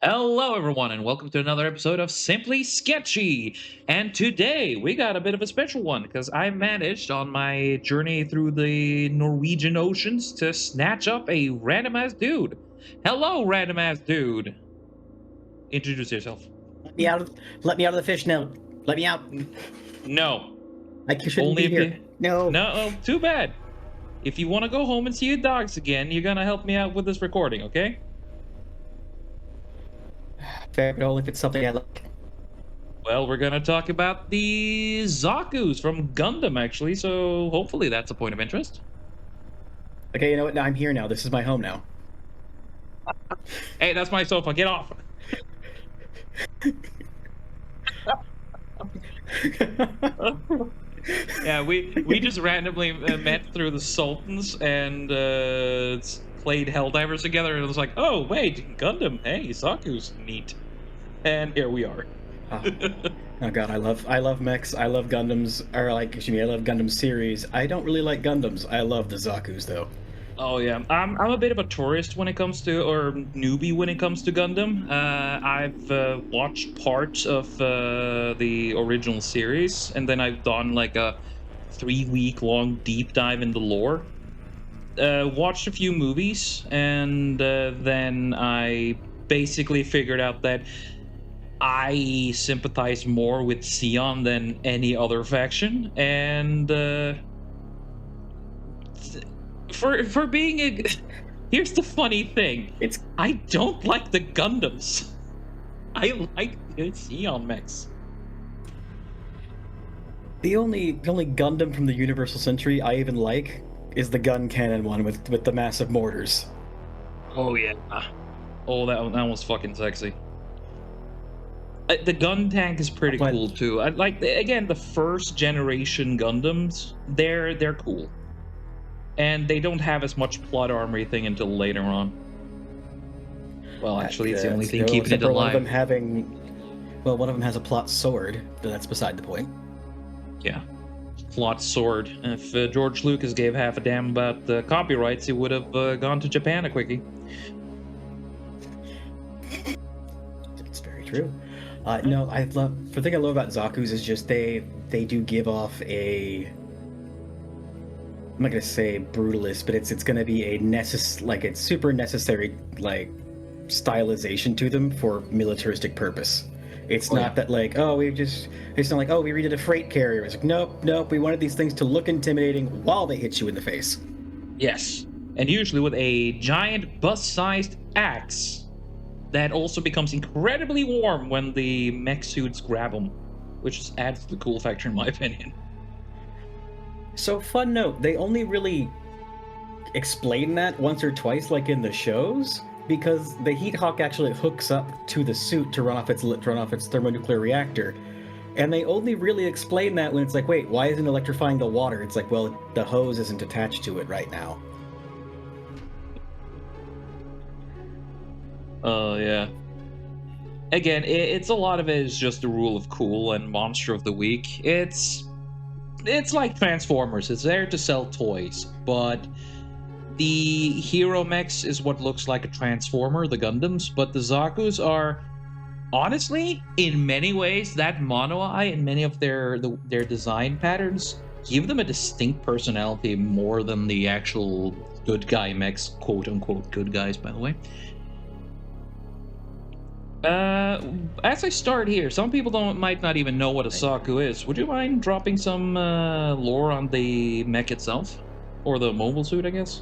Hello, everyone, and welcome to another episode of Simply Sketchy. And today we got a bit of a special one because I managed on my journey through the Norwegian oceans to snatch up a random ass dude. Hello, random ass dude. Introduce yourself. Let me out of let me out of the fish now. Let me out. No, I shouldn't only be if here. you. No. No, too bad. If you want to go home and see your dogs again, you're gonna help me out with this recording, okay? Fair, but only if it's something I like. Well, we're gonna talk about the Zaku's from Gundam, actually, so hopefully that's a point of interest. Okay, you know what? Now I'm here now. This is my home now. Hey, that's my sofa. Get off. Yeah, we just randomly met through the Sultans and played Helldivers together, and it was like, oh wait, Gundam. Hey, Saku's neat, and here we are. Oh. Oh god, I love mechs. I love Gundams. Or like, excuse me, I love Gundam series. I don't really like Gundams. I love the Zaku's though. Oh yeah, I'm a bit of a tourist when it comes to, or newbie when it comes to Gundam. I've watched parts of the original series, and then I've done like a 3-week long deep dive in the lore. Watched a few movies, and then I basically figured out that I sympathize more with Sion than any other faction, and for being a here's the funny thing. It's I don't like the Gundams. I like the Sion mechs. the only Gundam from the Universal Century I even like is the gun cannon one with the massive mortars. Oh yeah. Oh, that was fucking sexy. The gun tank is pretty But- cool too. I like again the first generation Gundams. They're cool, and they don't have as much plot armory thing until later on. Well, actually, it's the only thing keeping except it for one of them alive. one of them has a plot sword, but that's beside the point. Yeah, plot sword. If George Lucas gave half a damn about the copyrights, he would have gone to Japan a quickie. It's very true. No, the thing I love about Zaku's is just they do give off a. I'm not gonna say brutalist, but it's gonna be a it's super necessary like stylization to them for militaristic purpose. It's Oh, not yeah. that like it's not like we redid a freight carrier. It's like nope, we wanted these things to look intimidating while they hit you in the face. Yes, and usually with a giant bus-sized axe that also becomes incredibly warm when the mech suits grab them, which just adds to the cool factor in my opinion. So fun note, they only really explain that once or twice, like in the shows, because the Heat Hawk actually hooks up to the suit to run off its thermonuclear reactor, and they only really explain that when it's like, wait, why isn't it electrifying the water? It's like, well, the hose isn't attached to it right now. Oh yeah. Again, it's a lot of it is just the rule of cool and monster of the week. It's like Transformers. It's there to sell toys, but the hero mechs is what looks like a Transformer, the Gundams, but the Zaku's are honestly, in many ways, that mono eye and many of their design patterns give them a distinct personality more than the actual good guy mechs, quote unquote good guys, by the way. As I start here, some people might not even know what a Saku is. Would you mind dropping some lore on the mech itself? Or the mobile suit, I guess?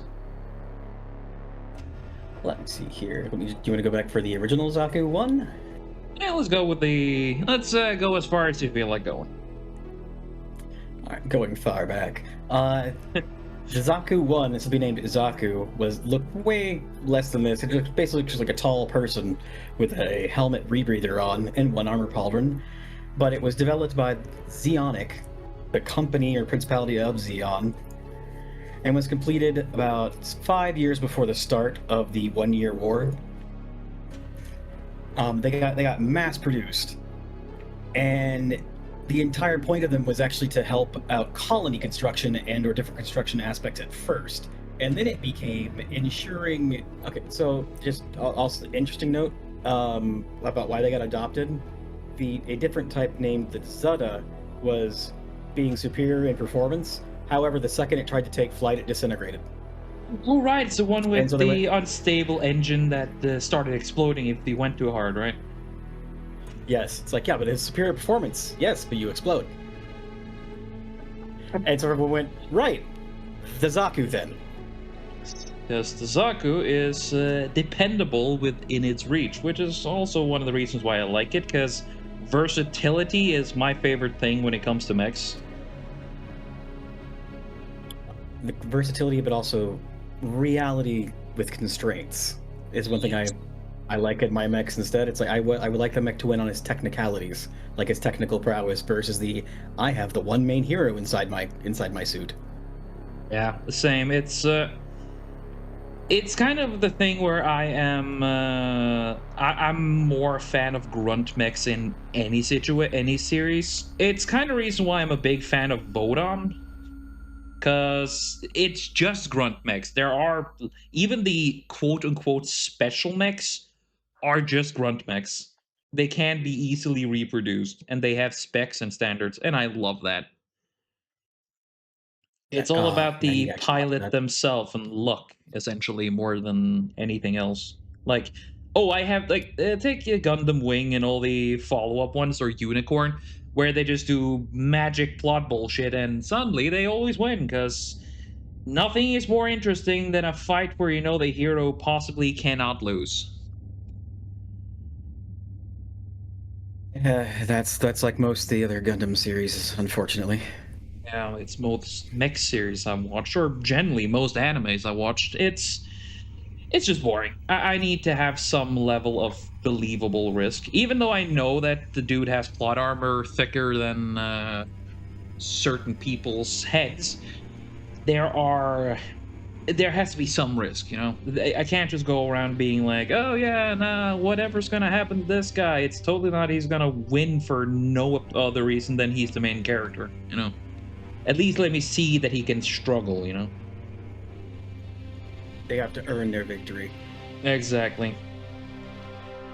Let me see here. Do you want to go back for the original Zaku one? Yeah, let's go with the... Let's go as far as you feel like going. Alright, going far back. The Zaku 1, this will be named Zaku, looked way less than this. It was basically just like a tall person with a helmet rebreather on and one armor pauldron. But it was developed by Zeonic, the company or principality of Zeon, and was completed about 5 years before the start of the 1-year war. They got mass produced, and the entire point of them was actually to help out colony construction and or different construction aspects at first, and then it became ensuring. Okay, so just also interesting note: about why they got adopted. A different type named the Zutta was being superior in performance. However, the second it tried to take flight, it disintegrated. Oh, right. It's the one And with so the unstable engine that started exploding if you went too hard, right? Yes, it's like, yeah, but it's superior performance. Yes, but you explode. And so everyone went, right, the Zaku then. Because the Zaku is dependable within its reach, which is also one of the reasons why I like it, because versatility is my favorite thing when it comes to mechs. The versatility, but also reality with constraints is one thing I like in my mechs instead. It's like I would like the mech to win on its technicalities, like its technical prowess, versus the I have the one main hero inside my suit. Yeah, the same. It's kind of the thing where I'm more a fan of grunt mechs in any any series. It's kind of reason why I'm a big fan of Bodon, because it's just grunt mechs. There are even the quote unquote special mechs are just grunt mechs. They can be easily reproduced, and they have specs and standards, and I love that. Yeah, It's all about man, you the actually love pilot that. themselves and luck, essentially, more than anything else. Like, oh, I have like take Gundam Wing and all the follow-up ones, or Unicorn, where they just do magic plot bullshit, and suddenly they always win because nothing is more interesting than a fight where you know the hero possibly cannot lose. That's like most of the other Gundam series, unfortunately. Yeah, it's most mech series I watched, or generally most animes I watched. It's just boring. I need to have some level of believable risk, even though I know that the dude has plot armor thicker than certain people's heads. There are there has to be some risk, you know. I can't just go around being like, oh yeah, nah, whatever's gonna happen to this guy, it's totally not he's gonna win for no other reason than he's the main character, you know. At least let me see that he can struggle, you know. They have to earn their victory. Exactly.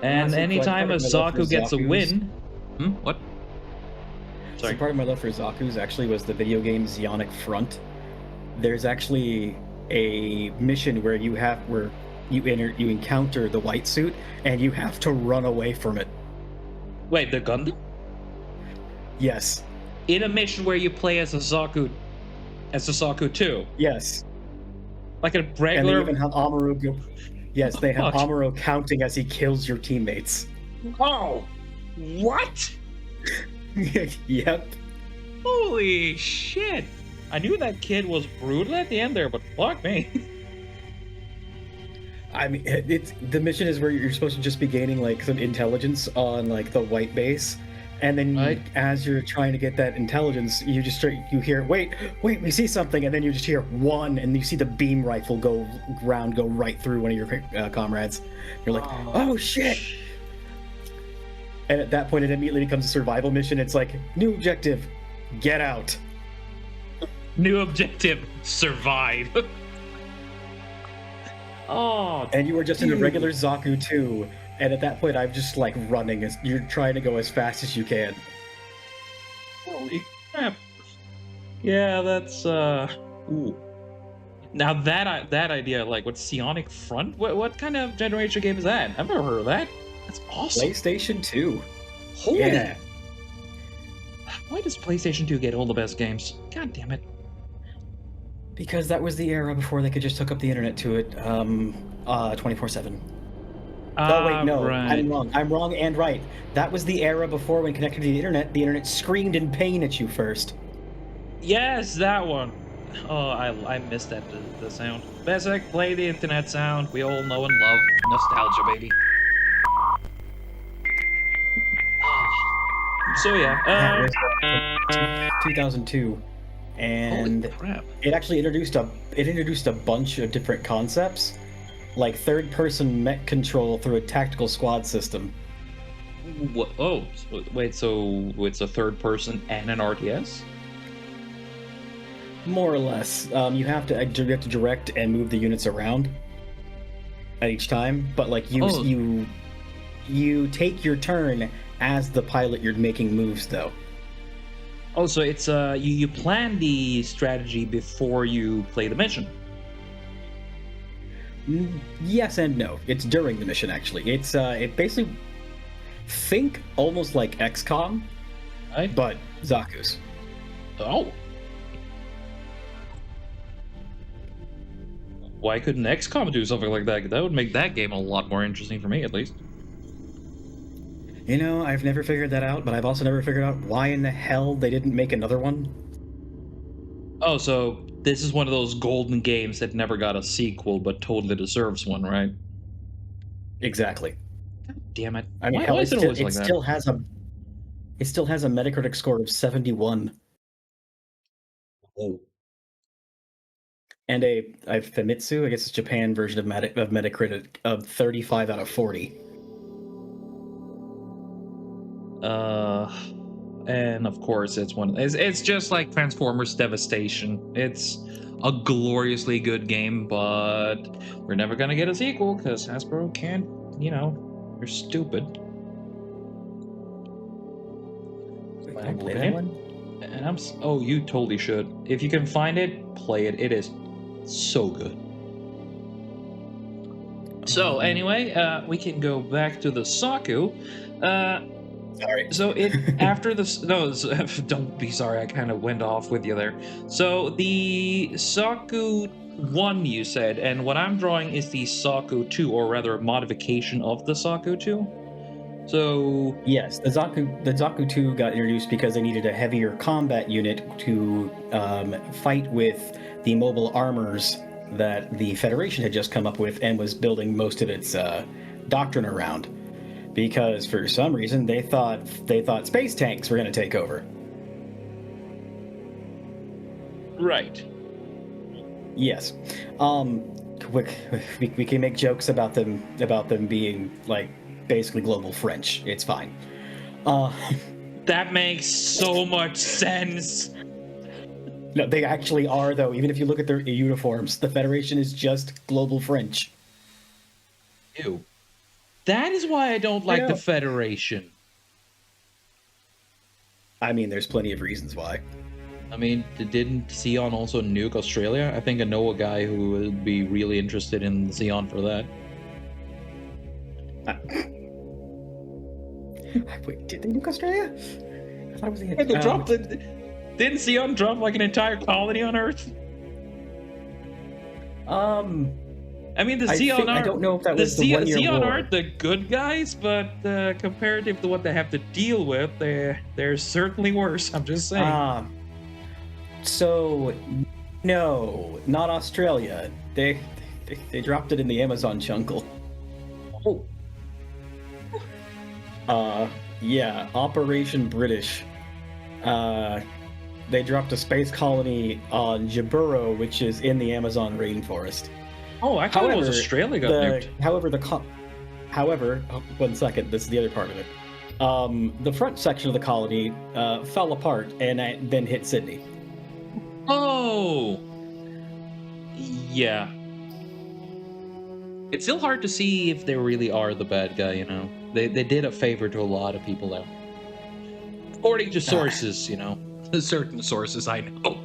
And Honestly, like anytime part a of my love for Zaku gets a Zaku's, win, what? so Sorry. part of my love for Zaku's actually was the video game Zionic Front. There's actually a mission where you encounter the white suit and you have to run away from it. Wait, the Gundam? Yes. In a mission where you play as a Zaku II, Yes. like a And they regular. even have Amuro Yes, they have Fuck. Amuro counting as he kills your teammates. Oh, what? Yep. Holy shit! I knew that kid was brutal at the end there, but fuck me. I mean, it's the mission is where you're supposed to just be gaining like some intelligence on like the white base, and then Right. as you're trying to get that intelligence, you hear wait, we see something, and then you just hear one, and you see the beam rifle go right through one of your comrades. You're like, oh shit! And at that point, it immediately becomes a survival mission. It's like new objective, get out. New objective: survive. Oh, And you were just in a dude. regular Zaku 2, and at that point, I'm just like running as you're trying to go as fast as you can. Holy crap. Yeah, that's ooh. Now that idea, like what Psionic Front? What kind of generation game is that? I've never heard of that. That's awesome. PlayStation 2. Holy. Yeah. Why does PlayStation 2 get all the best games? God damn it. Because that was the era before they could just hook up the internet to it 24/7. Oh wait, no, Right. I'm wrong and right. That was the era before when connected to the internet screamed in pain at you first. Yes, that one. Oh, I missed that the sound. Bezek, play the internet sound we all know and love. Nostalgia, baby. So yeah, That was 2002, and holy crap. it actually introduced a bunch of different concepts, like third-person mech control through a tactical squad system. What? Oh, wait. So it's a third person and an RTS? More or less, you have to direct and move the units around at each time, but like Oh. you you take your turn as the pilot. You're making moves though. Also, it's you plan the strategy before you play the mission. Yes and no. It's during the mission actually. It basically think almost like XCOM, Right? but Zaku's. Oh. Why couldn't XCOM do something like that? That would make that game a lot more interesting for me, at least. You know, I've never figured that out, but I've also never figured out why in the hell they didn't make another one. Oh, so this is one of those golden games that never got a sequel, but totally deserves one, right? Exactly. Damn it! I mean, Why, hell, why it is it still, always it like that? still has a it still has a Metacritic score of 71 Oh. and a Famitsu, I guess it's Japan version of Metacritic of 35 out of 40. And of course, it's just like Transformers Devastation. It's a gloriously good game, but we're never gonna get a sequel because Hasbro can't. You know, they're stupid. Wait, My can I humble play that opinion. one? And oh, you totally should. If you can find it, play it. It is so good. So anyway, we can go back to the Saku. Sorry. So it after this no don't be sorry, I kind of went off with you there. So the Saku 1 you said, and what I'm drawing is the Saku 2, or rather a modification of the Saku 2. So Yes, the Zaku II got introduced because they needed a heavier combat unit to fight with the mobile armors that the Federation had just come up with and was building most of its doctrine around. Because for some reason they thought space tanks were going to take over. right. Yes, we can make jokes about them being like basically global French. It's fine. That makes so much sense. No, they actually are though. Even if you look at their uniforms, the Federation is just global French. Ew. That is why I don't like the know. Federation. I mean, there's plenty of reasons why. I mean, didn't Xeon also nuke Australia? I think I know a guy who would be really interested in Xeon for that. Wait, did they nuke Australia? I thought it was the. They dropped it. Didn't Xeon drop like an entire colony on Earth? I mean, the Xeon I don't know if that was the 1 year Xeon war. aren't the good guys, but comparative to what they have to deal with, they're certainly worse. I'm just saying. So, no, not Australia. They dropped it in the Amazon jungle. Oh, Yeah, Operation British. They dropped a space colony on Jaburo, which is in the Amazon rainforest. oh, I thought it was Australia got nuked. However, 1 second. This is the other part of it. The front section of the colony fell apart and then hit Sydney. Oh, yeah. It's still hard to see if they really are the bad guy. You know, they did a favor to a lot of people there, according to sources. You know, certain sources I know.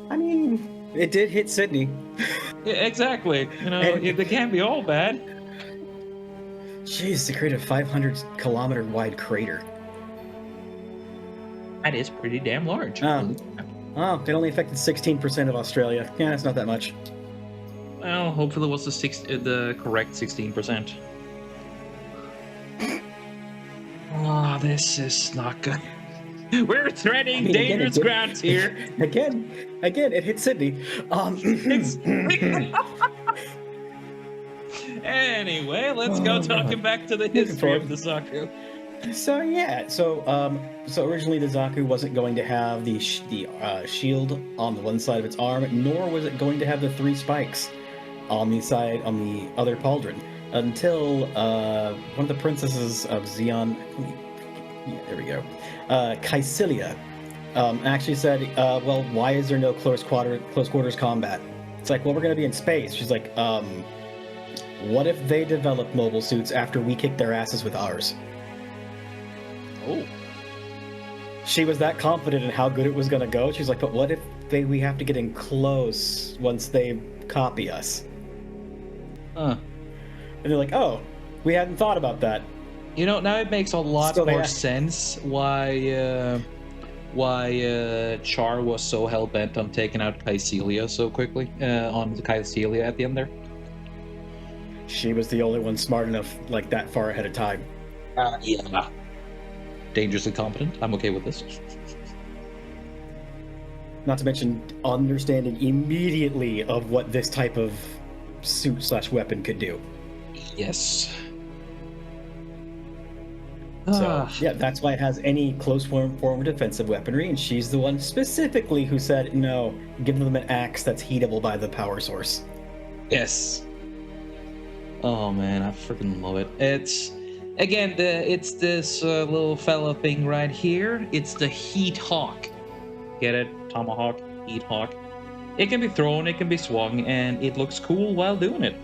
I mean, it did hit Sydney. Yeah, exactly. You know, And- they can't be all bad. Jeez, they created a 500-kilometer wide crater. That is pretty damn large. Oh, it only affected 16% of Australia. Yeah, that's not that much. Well, hopefully it was the correct 16%. Oh, this is not good. We're treading dangerous grounds here. Again, it hit Sydney. Anyway, let's go talking back to the history of the Zaku. So originally the Zaku wasn't going to have the shield on the one side of its arm, nor was it going to have the 3 spikes on the other pauldron, until one of the princesses of Xeon, there we go, Caecilia, actually said, well, why is there no close quarters combat? It's like, well, we're going to be in space. She's like, what if they develop mobile suits after we kick their asses with ours? Oh. She was that confident in how good it was going to go. She's like, but what if we have to get in close once they copy us? Huh. And they're like, oh, we hadn't thought about that. You know, now it makes a lot more sense why Char was so hell-bent on taking out Kycelia so quickly, on Kycelia at the end there. She was the only one smart enough, like, that far ahead of time. Yeah. Dangerously competent. I'm okay with this. Not to mention understanding immediately of what this type of suit/weapon could do. Yes. So, yeah, that's why it has any close form of defensive weaponry, and she's the one specifically who said, no, give them an axe that's heatable by the power source. Yes. Oh man, I freaking love it. It's, again, it's this little fella thing right here. It's the Heat Hawk. Get it? Tomahawk, Heat Hawk. It can be thrown, it can be swung, and it looks cool while doing it.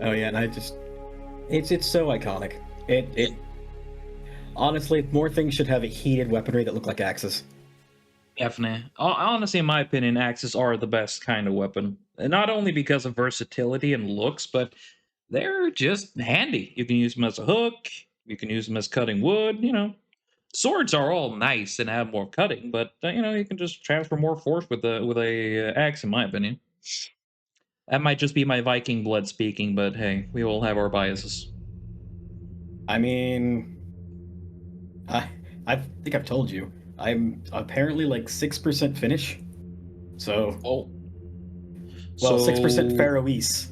Oh yeah, and it's so iconic. It honestly, more things should have a heated weaponry that look like axes. Definitely. Honestly, in my opinion, axes are the best kind of weapon. And not only because of versatility and looks, but they're just handy. You can use them as a hook. You can use them as cutting wood. You know, swords are all nice and have more cutting, but you know, you can just transfer more force with a axe, in my opinion. That might just be my Viking blood speaking, but hey, we all have our biases. I mean, I think I've told you. I'm apparently like 6% Finnish. So, Oh. Well, 6% Faroese.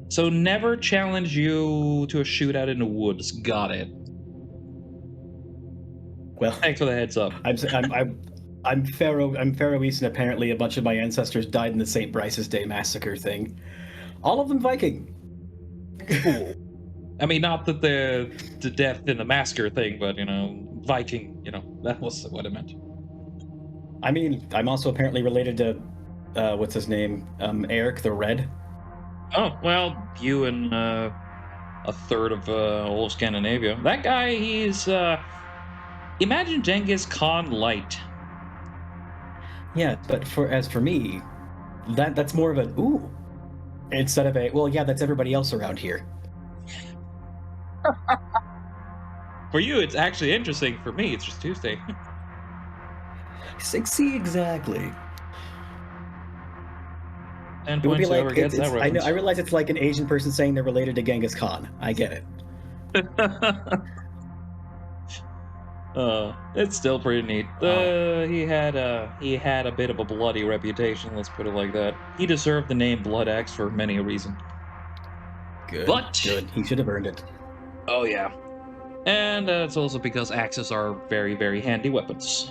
So never challenge you to a shootout in the woods. Got it. Well, thanks for the heads up. I'm Faroese, and apparently a bunch of my ancestors died in the St. Brice's Day massacre thing. All of them Viking. Cool. I mean, not that the death in the massacre thing, but, you know, Viking, you know, that was what I meant. I mean, I'm also apparently related to, what's his name? Eric the Red. Oh, well, you and a third of all of Scandinavia. That guy, he's, imagine Genghis Khan light. Yeah, but as for me, that's more of a, ooh, instead of a, well, yeah, that's everybody else around here. For you, it's actually interesting. For me, it's just Tuesday. See, exactly. And it would be like, I know, I realize it's like an Asian person saying they're related to Genghis Khan. I get it. It's still pretty neat. He had a bit of a bloody reputation, let's put it like that. He deserved the name Blood Axe for many a reason. Good. He should have earned it. Oh yeah. And it's also because axes are very, very handy weapons.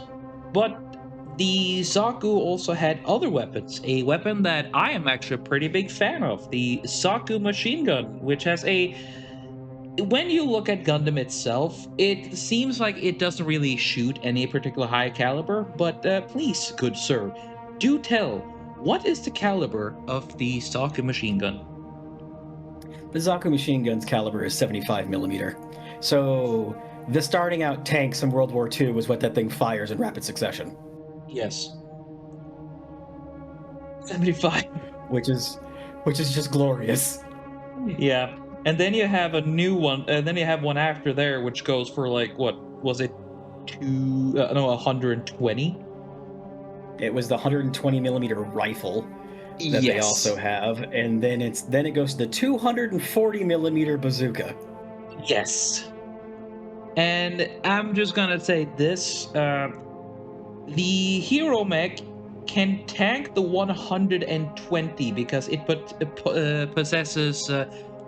But the Zaku also had other weapons. A weapon that I am actually a pretty big fan of, the Zaku machine gun, which has a... When you look at Gundam itself, it seems like it doesn't really shoot any particular high caliber, but please, good sir, do tell, what is the caliber of the Zaku machine gun? The Zaku machine gun's caliber is 75mm. So, the starting out tanks in World War II was what that thing fires in rapid succession. Yes. 75. Which is just glorious. Yeah. And then you have a new one, and then you have one after there, which goes for like, what was it? 120? It was the 120mm rifle that they also have, and then it goes to the 240mm bazooka. Yes. And I'm just gonna say this, the hero mech can tank the 120 because it possesses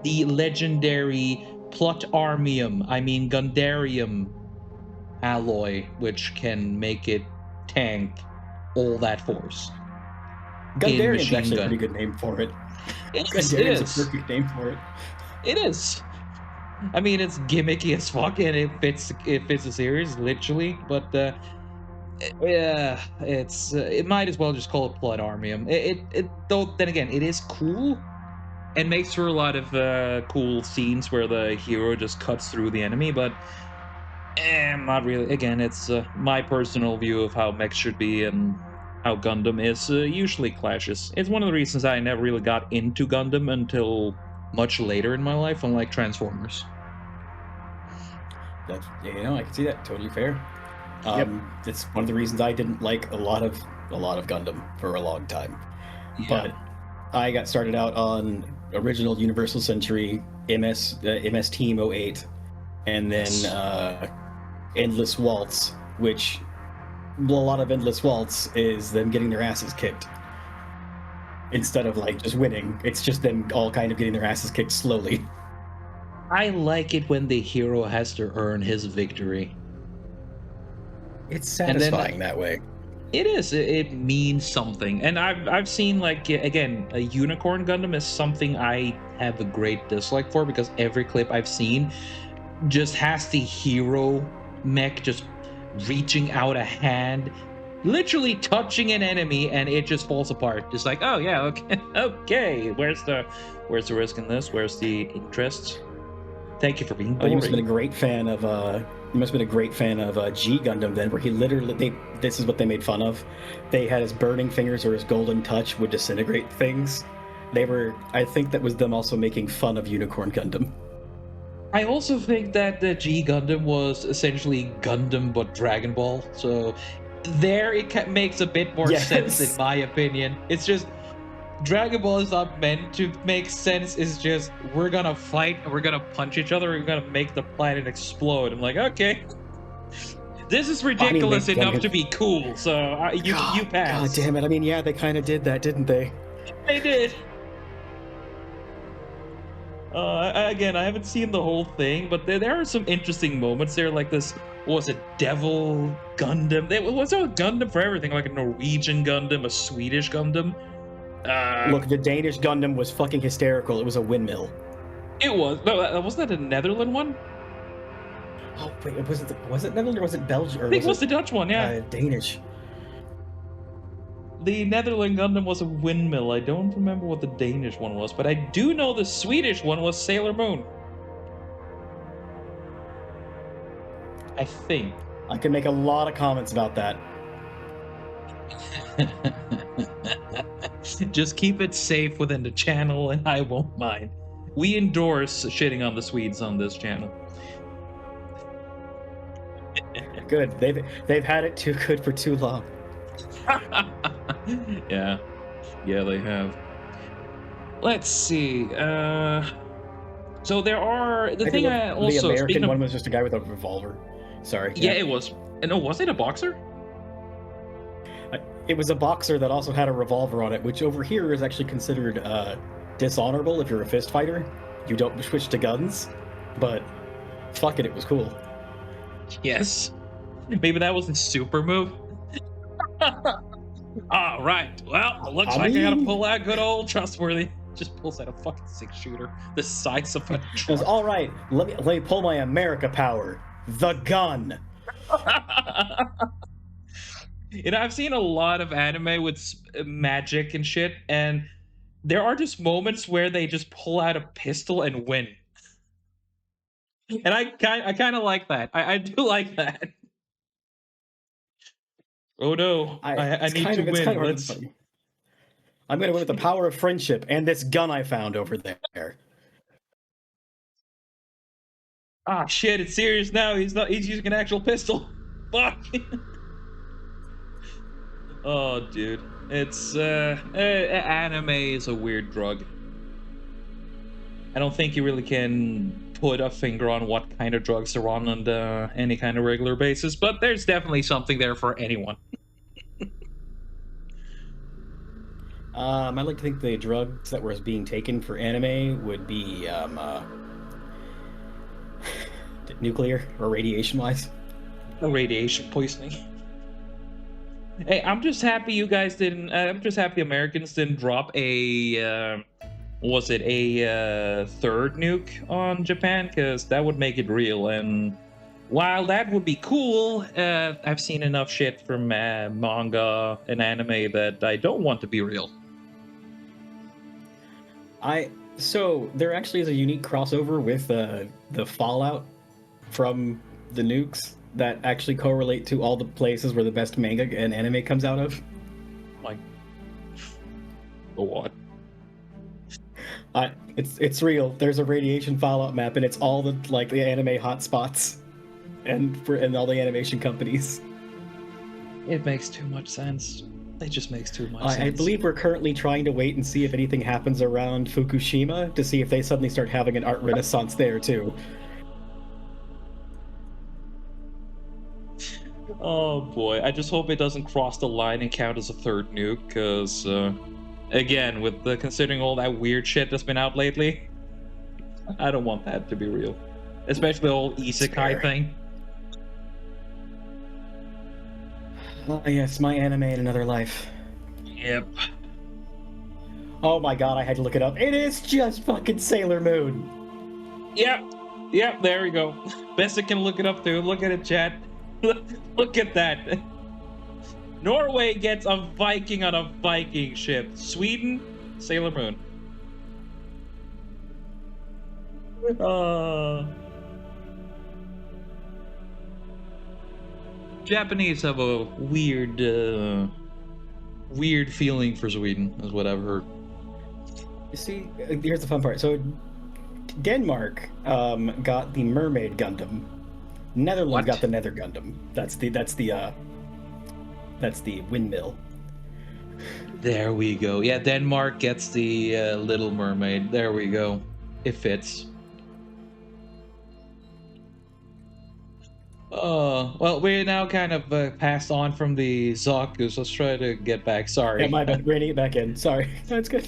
the legendary Gundarium alloy, which can make it tank all that force. Gundarium's actually a pretty good name for it. Gundarium's a perfect name for it. It is. I mean, it's gimmicky as fuck, and it fits the series, literally, but Yeah, it might as well just call it Blood Armium. Though then again, it is cool and makes for a lot of cool scenes where the hero just cuts through the enemy, but not really. Again, it's my personal view of how mechs should be and how Gundam is usually clashes. It's one of the reasons I never really got into Gundam until much later in my life, unlike Transformers. That's, I can see that. Totally fair. Yep. It's one of the reasons I didn't like a lot of Gundam for a long time. Yeah. But I got started out on original Universal Century MS Team '08, and then Endless Waltz, which a lot of Endless Waltz is them getting their asses kicked instead of like just winning. It's just them all kind of getting their asses kicked slowly. I like it when the hero has to earn his victory. It's satisfying that way. It is. It means something, and I've seen, like, again, a Unicorn Gundam is something I have a great dislike for, because every clip I've seen just has the hero mech just reaching out a hand, literally touching an enemy, and it just falls apart. Just like, oh yeah, okay, okay. Where's the risk in this? Where's the interest? Thank you for being boring. You must have been a great fan of G Gundam then, where he literally this is what they made fun of. They had his burning fingers, or his golden touch would disintegrate things. I think that was them also making fun of Unicorn Gundam. I also think that the G Gundam was essentially Gundam but Dragon Ball, so there it makes a bit more sense in my opinion. It's just Dragon Ball is not meant to make sense. It's just, we're gonna fight and we're gonna punch each other, we're gonna make the planet explode. I'm like, okay, this is ridiculous enough to be cool, so you pass. God damn it. I mean, yeah, they kind of did that, didn't they? They did. Again, I haven't seen the whole thing, but there are some interesting moments there, like this, what was it, Devil Gundam? Was there a Gundam for everything, like a Norwegian Gundam, a Swedish Gundam? Look, the Danish Gundam was fucking hysterical. It was a windmill. It was. No, wasn't that a Netherlands one? Oh wait, was it Netherlands or was it Belgium? I think it was the Dutch one, yeah. Danish. The Netherlands Gundam was a windmill. I don't remember what the Danish one was, but I do know the Swedish one was Sailor Moon. I think. I can make a lot of comments about that. Just keep it safe within the channel and I won't mind. We endorse shitting on the Swedes on this channel. Good. They've had it too good for too long. Yeah, they have. Let's see. So there are the American one was just a guy with a revolver. Sorry. Yeah, it was. No, was it a boxer? It was a boxer that also had a revolver on it, which over here is actually considered dishonorable if you're a fist fighter. You don't switch to guns, but fuck it, was cool. Yes. Maybe that was a super move. All right. Well, it looks like I gotta pull out good old trustworthy. Just pulls out a fucking 6-shooter the size of a truck. All right. Let me pull my America power. The gun. I've seen a lot of anime with magic and shit, and there are just moments where they just pull out a pistol and win. And I kind of like that. I do like that. Oh no! I need to win. I'm gonna win with the power of friendship and this gun I found over there. Ah, shit! It's serious now. He's using an actual pistol. Fuck. Oh, dude, it's anime is a weird drug. I don't think you really can put a finger on what kind of drugs are on any kind of regular basis, but there's definitely something there for anyone. I like to think the drugs that were being taken for anime would be nuclear or radiation-wise. Radiation poisoning. Hey, I'm just happy you guys didn't. I'm just happy Americans didn't drop a. Was it a third nuke on Japan? Because that would make it real, and while that would be cool, I've seen enough shit from manga and anime that I don't want to be real. So there actually is a unique crossover with the fallout from the nukes that actually correlate to all the places where the best manga and anime comes out of. Like, for what? It's real. There's a radiation fallout map, and it's all the anime hotspots, and all the animation companies. It makes too much sense. It just makes too much sense. I believe we're currently trying to wait and see if anything happens around Fukushima to see if they suddenly start having an art renaissance there too. Oh boy, I just hope it doesn't cross the line and count as a third nuke, because, again, with the considering all that weird shit that's been out lately, I don't want that to be real. Especially the whole isekai thing. Oh yes, my anime in another life. Yep. Oh my god, I had to look it up. It is just fucking Sailor Moon. Yep, there we go. Best I can look it up too. Look at it, chat. Look at that. Norway gets a Viking on a Viking ship. Sweden, Sailor Moon. Japanese have a weird feeling for Sweden, is what I've heard. You see, here's the fun part. So, Denmark got the Mermaid Gundam. Netherlands got the Nether Gundam. That's the windmill. There we go. Yeah, Denmark gets the Little Mermaid. There we go. It fits. Well, we're now kind of passed on from the Zakus. Let's try to get back. Sorry. Yeah, my bad. Reining it back in. Sorry. That's good.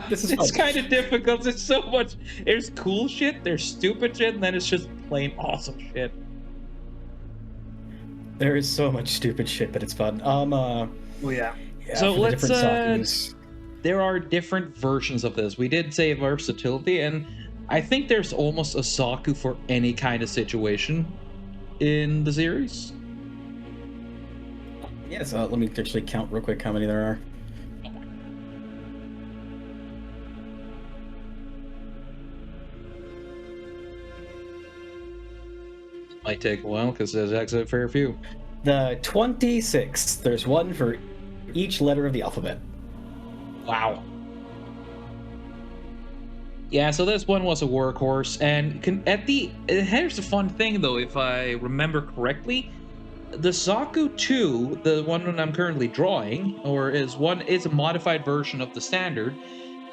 This is it's kind of difficult. There's so much. There's cool shit, there's stupid shit, and then it's just plain awesome shit. There is so much stupid shit, but it's fun. Yeah, so let's there are different versions of this. We did say versatility, and I think there's almost a Zaku for any kind of situation in the series. Yes, let me actually count real quick how many there are. Might take a while because there's actually a fair few. The 26. There's one for each letter of the alphabet. Wow. Yeah, so this one was a workhorse, and here's the fun thing though, if I remember correctly, the Zaku II, the one that I'm currently drawing, is a modified version of the standard,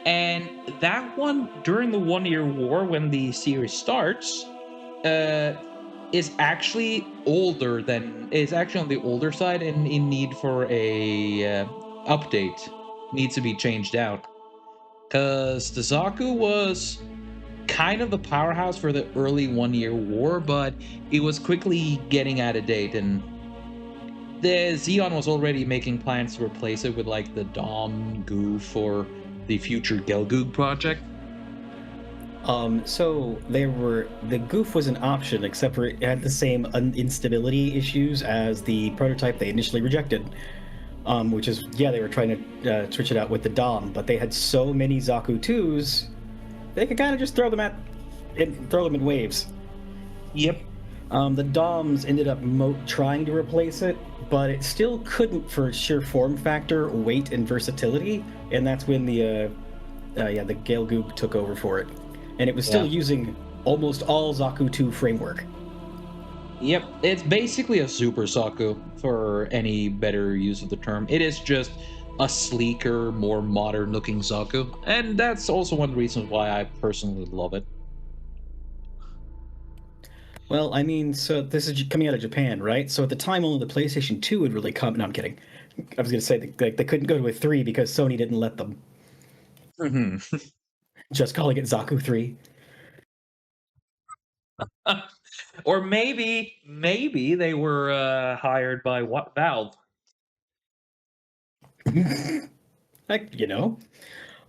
and that one during the 1 Year War when the series starts, is actually on the older side and in need for a update. Needs to be changed out. Because the Zaku was kind of the powerhouse for the early 1 Year War, but it was quickly getting out of date, and the Zeon was already making plans to replace it with like the Dom Goof or the future Gelgoog project. So the Goof was an option, except for it had the same instability issues as the prototype they initially rejected. Which is, they were trying to switch it out with the Dom, but they had so many Zaku 2s, they could kind of just throw them in waves. Yep. The Doms ended up trying to replace it, but it still couldn't for sheer form factor, weight, and versatility, and that's when the Gelgoog took over for it. And it was still using almost all Zaku 2 framework. Yep, it's basically a Super Zaku, for any better use of the term. It is just a sleeker, more modern-looking Zaku, and that's also one of the reasons why I personally love it. Well, I mean, so this is coming out of Japan, right? So at the time, only the PlayStation 2 would really come. No, I'm kidding. I was going to say they couldn't go to a 3 because Sony didn't let them. Mm-hmm. Just calling it Zaku 3. Or maybe they were hired by Valve. Heck,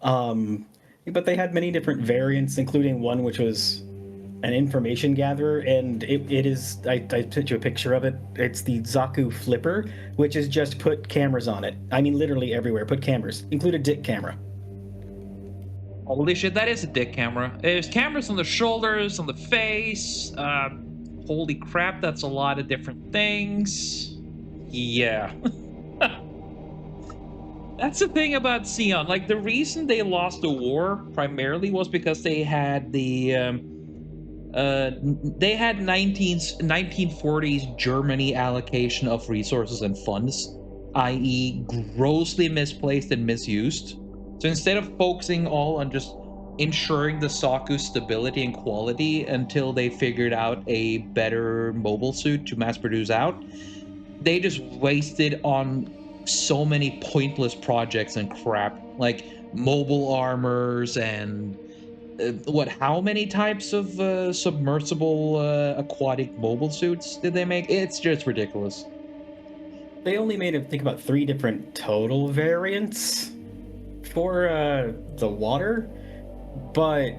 but they had many different variants, including one which was an information gatherer, and it is. I sent you a picture of it. It's the Zaku flipper, which is just put cameras on it. I mean, literally everywhere. Put cameras, include a dick camera. Holy shit, that is a dick camera. There's cameras on the shoulders, on the face. Holy crap, that's a lot of different things. Yeah. That's the thing about Sion. Like, the reason they lost the war primarily was because they had they had 1940s Germany allocation of resources and funds, i.e. grossly misplaced and misused. So instead of focusing all on just ensuring the Saku's stability and quality until they figured out a better mobile suit to mass produce out, they just wasted on so many pointless projects and crap, like mobile armors and how many types of submersible aquatic mobile suits did they make? It's just ridiculous. They only made, I think, about 3 different total variants for the water, but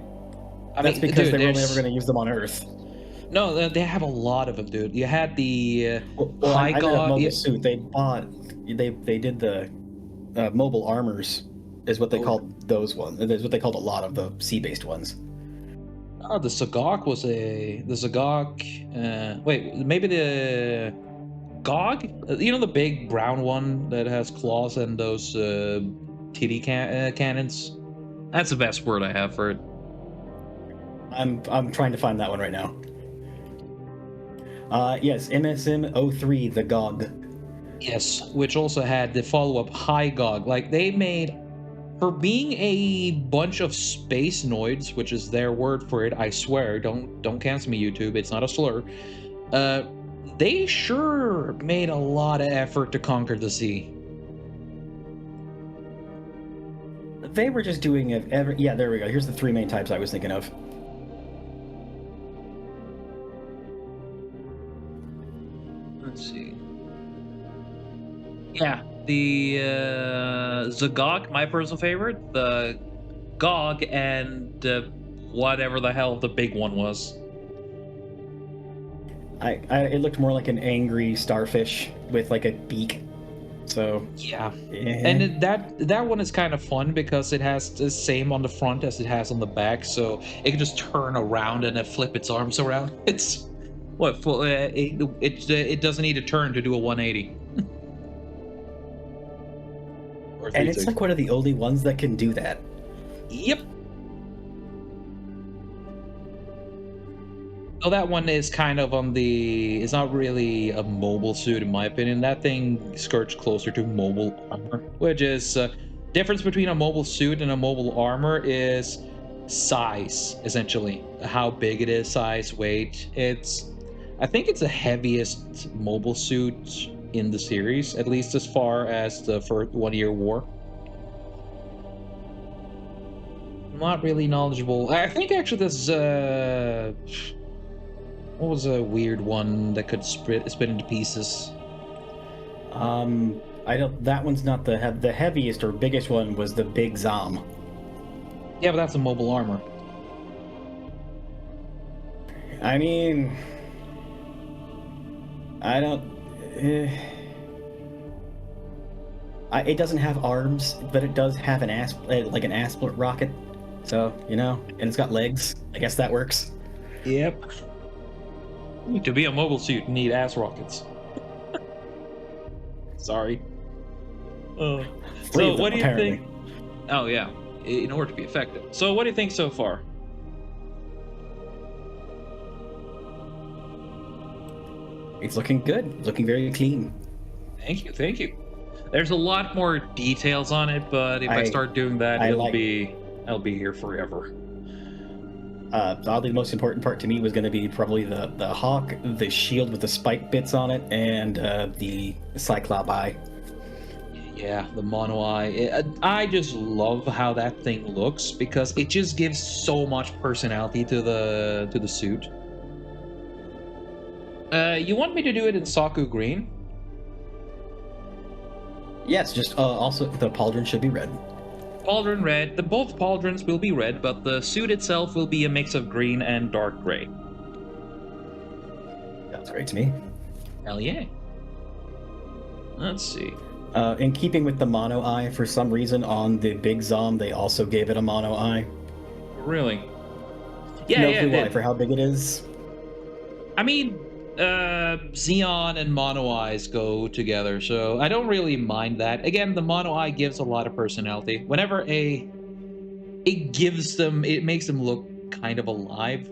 that's because they were only ever going to use them on Earth. No, they have a lot of them, dude. You had the high god mobile suit. They did the mobile armors, is what they called those ones. Is what they called a lot of the sea-based ones. Oh, the Sagok was the Sagok. Wait, maybe the Gog? You know, the big brown one that has claws and those titty cannons. That's the best word I have for it. I'm trying to find that one right now. Yes, MSM-03, the GOG. Yes, which also had the follow-up High GOG. Like, they made, for being a bunch of space noids, which is their word for it, I swear, don't cancel me, YouTube, it's not a slur. They sure made a lot of effort to conquer the sea. They were just doing it yeah, there we go. Here's the 3 main types I was thinking of. Let's see. Yeah, the Zagok, my personal favorite, the Gog, and whatever the hell the big one was. It looked more like an angry starfish with like a beak. So yeah. And that one is kind of fun because it has the same on the front as it has on the back, so it can just turn around and flip its arms around. It's what it doesn't need to turn to do a 180. And it's like one of the only ones that can do that. Yep. So that one is kind of on the... It's not really a mobile suit, in my opinion. That thing skirts closer to mobile armor, which is... difference between a mobile suit and a mobile armor is size, essentially. How big it is, size, weight. I think it's the heaviest mobile suit in the series, at least as far as the first 1 year war. I'm not really knowledgeable. I think actually this what was a weird one that could split into pieces? I don't. That one's not the heaviest or biggest one. Was the Big Zom. Yeah, but that's a mobile armor. I mean, I don't. It doesn't have arms, but it does have an like an asplet rocket. So you know, and it's got legs. I guess that works. Yep. To be a mobile suit, you need ass rockets. Sorry. So what do you think? Oh yeah, in order to be effective. So what do you think so far? It's looking good. Looking very clean. Thank you. There's a lot more details on it, but if I start doing that, I'll be here forever. Oddly, the most important part to me was going to be probably the hawk, the shield with the spike bits on it, and the Cyclop eye. Yeah, the mono eye. I just love how that thing looks because it just gives so much personality to the suit. You want me to do it in Saku green? Yes, just also the pauldron should be red. Pauldron red. Both pauldrons will be red, but the suit itself will be a mix of green and dark gray. Sounds great to me. Hell yeah. Let's see. In keeping with the mono eye, for some reason on the big Zom, they also gave it a mono eye. Really? Yeah, no yeah. clue why, for how big it is. I mean, Xeon and Mono Eyes go together, so I don't really mind that. Again, the Mono Eye gives a lot of personality. Whenever it makes them look kind of alive.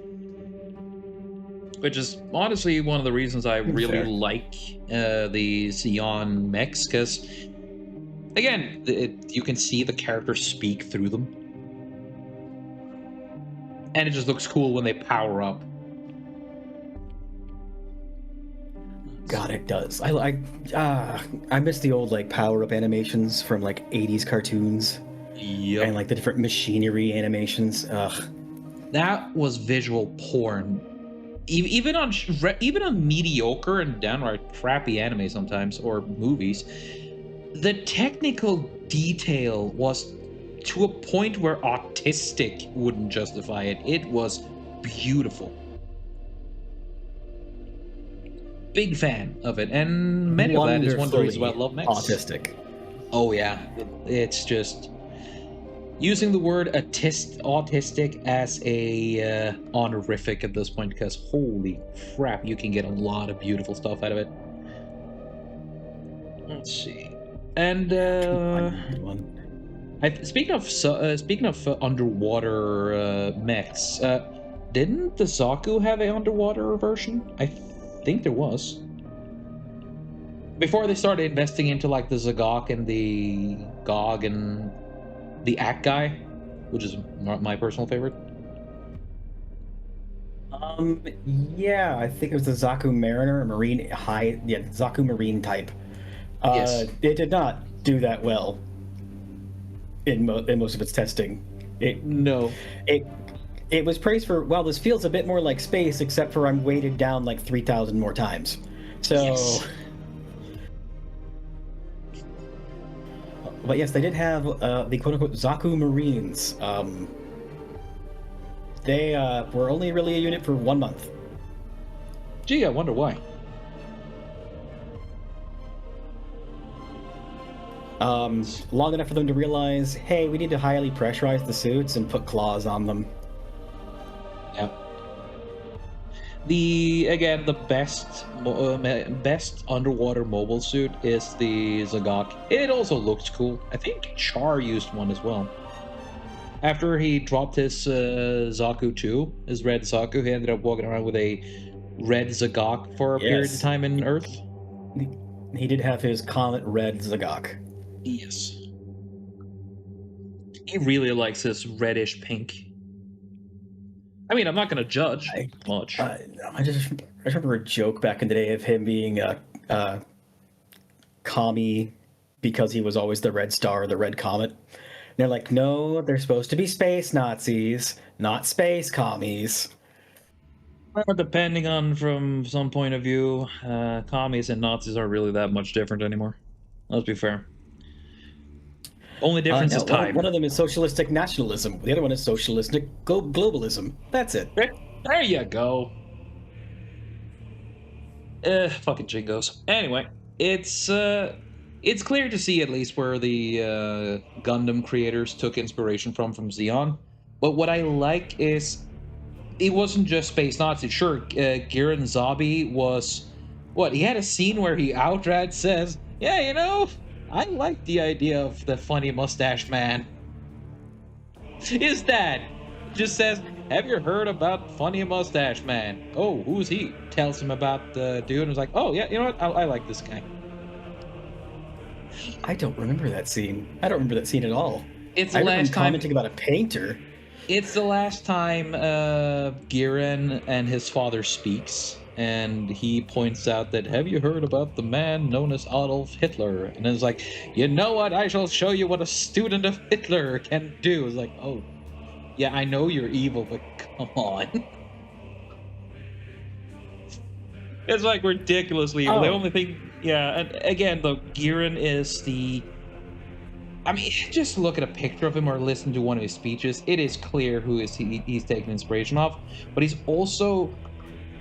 Which is honestly one of the reasons I really Fair. like the Xeon mechs, because, again, you can see the characters speak through them. And it just looks cool when they power up. God, it does. I miss the old like power up animations from like 80s cartoons. Yep. And like the different machinery animations. Ugh. That was visual porn. Even on mediocre and downright crappy anime sometimes, or movies, the technical detail was to a point where autistic wouldn't justify it. It was beautiful. Big fan of it, and many of that is one of the reasons why I love mechs. Autistic. Oh yeah, it's just using the word autistic as a honorific at this point, because holy crap, you can get a lot of beautiful stuff out of it. Let's see, and speaking of underwater mechs, didn't the Zaku have an underwater version? I think there was. Before they started investing into like the Zagok and the Gog and the Act guy, which is my personal favorite. Yeah, I think it was the Zaku Mariner, Zaku Marine type. Yes. It did not do that well in most of its testing. It was praised for, well, this feels a bit more like space, except for I'm weighted down like 3,000 more times. So, yes. But yes, they did have the quote-unquote Zaku Marines. They were only really a unit for 1 month. Gee, I wonder why. Long enough for them to realize, hey, we need to highly pressurize the suits and put claws on them. Yeah. The best underwater mobile suit is the Zagok. It also looks cool. I think Char used one as well. After he dropped his Zaku II, his red Zaku, he ended up walking around with a red Zagok for a period of time in Earth. He did have his Comet Red Zagok. Yes. He really likes this reddish pink. I mean, I'm not going to judge much. I remember a joke back in the day of him being a commie because he was always the red star, the red comet. And they're like, no, they're supposed to be space Nazis, not space commies. Well, depending on from some point of view, commies and Nazis aren't really that much different anymore. Let's be fair. Only difference is time. One of them is socialistic nationalism. The other one is socialistic globalism. That's it. There you go. Fucking jingos. Anyway, it's clear to see at least where the Gundam creators took inspiration from Xeon. But what I like is it wasn't just space Nazis. Sure, Giran Zabi was what he had a scene where he outright says, "Yeah, you know, I like the idea of the funny mustache man." His dad just says, "Have you heard about funny mustache man?" Oh, who's he? Tells him about the dude and was like, "Oh yeah, you know what? I like this guy." I don't remember that scene. I don't remember that scene at all. It's the last time commenting about a painter. It's the last time Giran and his father speaks, and he points out that, "Have you heard about the man known as Adolf Hitler?" And it's like, "You know what? I shall show you what a student of Hitler can do." It's like, oh, yeah, I know you're evil, but come on. It's like ridiculously evil. The only thing, yeah, and again, though, Giran is I mean, just look at a picture of him or listen to one of his speeches. It is clear who he's taking inspiration of, but he's also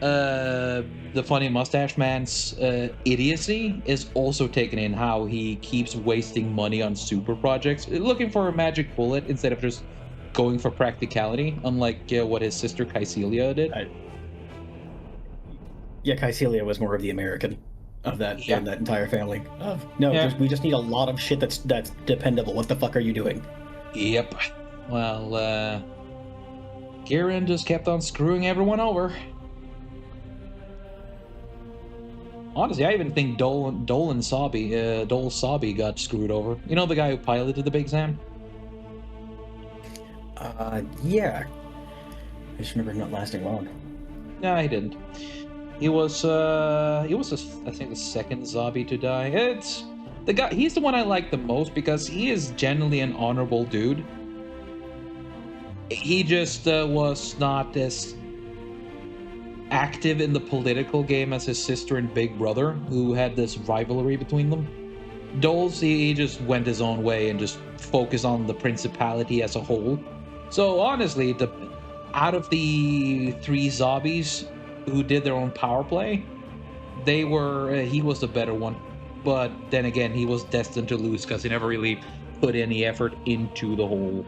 the funny mustache man's idiocy is also taken in how he keeps wasting money on super projects, looking for a magic bullet instead of just going for practicality, unlike what his sister Caecilia did. Yeah, Caecilia was more of the American of that Yeah. that entire family. No, Yeah. we just need a lot of shit that's dependable. What the fuck are you doing? Yep. Well, Garen just kept on screwing everyone over. Honestly, I even think Dolan Sabi, Dole Sabi got screwed over. You know the guy who piloted the Big Sam? Yeah. I just remember him not lasting long. No, he didn't. He was I think the second Zabi to die. It's the guy. He's the one I like the most because he is generally an honorable dude. He just was not as active in the political game as his sister and big brother, who had this rivalry between them. Doles, he just went his own way and just focused on the principality as a whole. So honestly, out of the three zombies who did their own power play, he was the better one. But then again, he was destined to lose because he never really put any effort into the whole,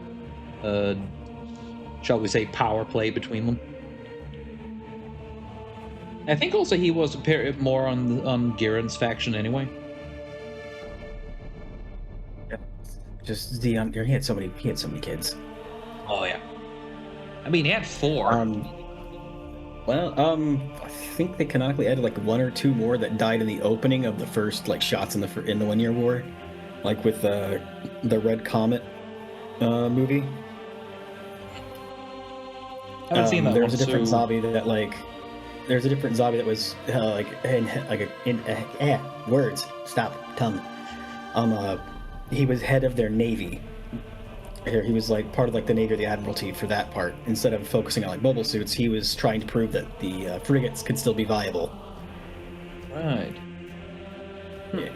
shall we say, power play between them. I think also he was more on Garen's faction anyway. Yeah. Just Zeon, he had so many kids. Oh yeah. I mean, he had 4. I think they canonically added like 1 or 2 more that died in the opening of the first like shots in the 1 Year War, like with the Red Comet movie. I haven't seen that. There's a different zombie that like. There's a different zombie that was words. Stop tongue. He was head of their navy. He was like part of like the navy or the admiralty for that part. Instead of focusing on like mobile suits, he was trying to prove that the frigates could still be viable. Right.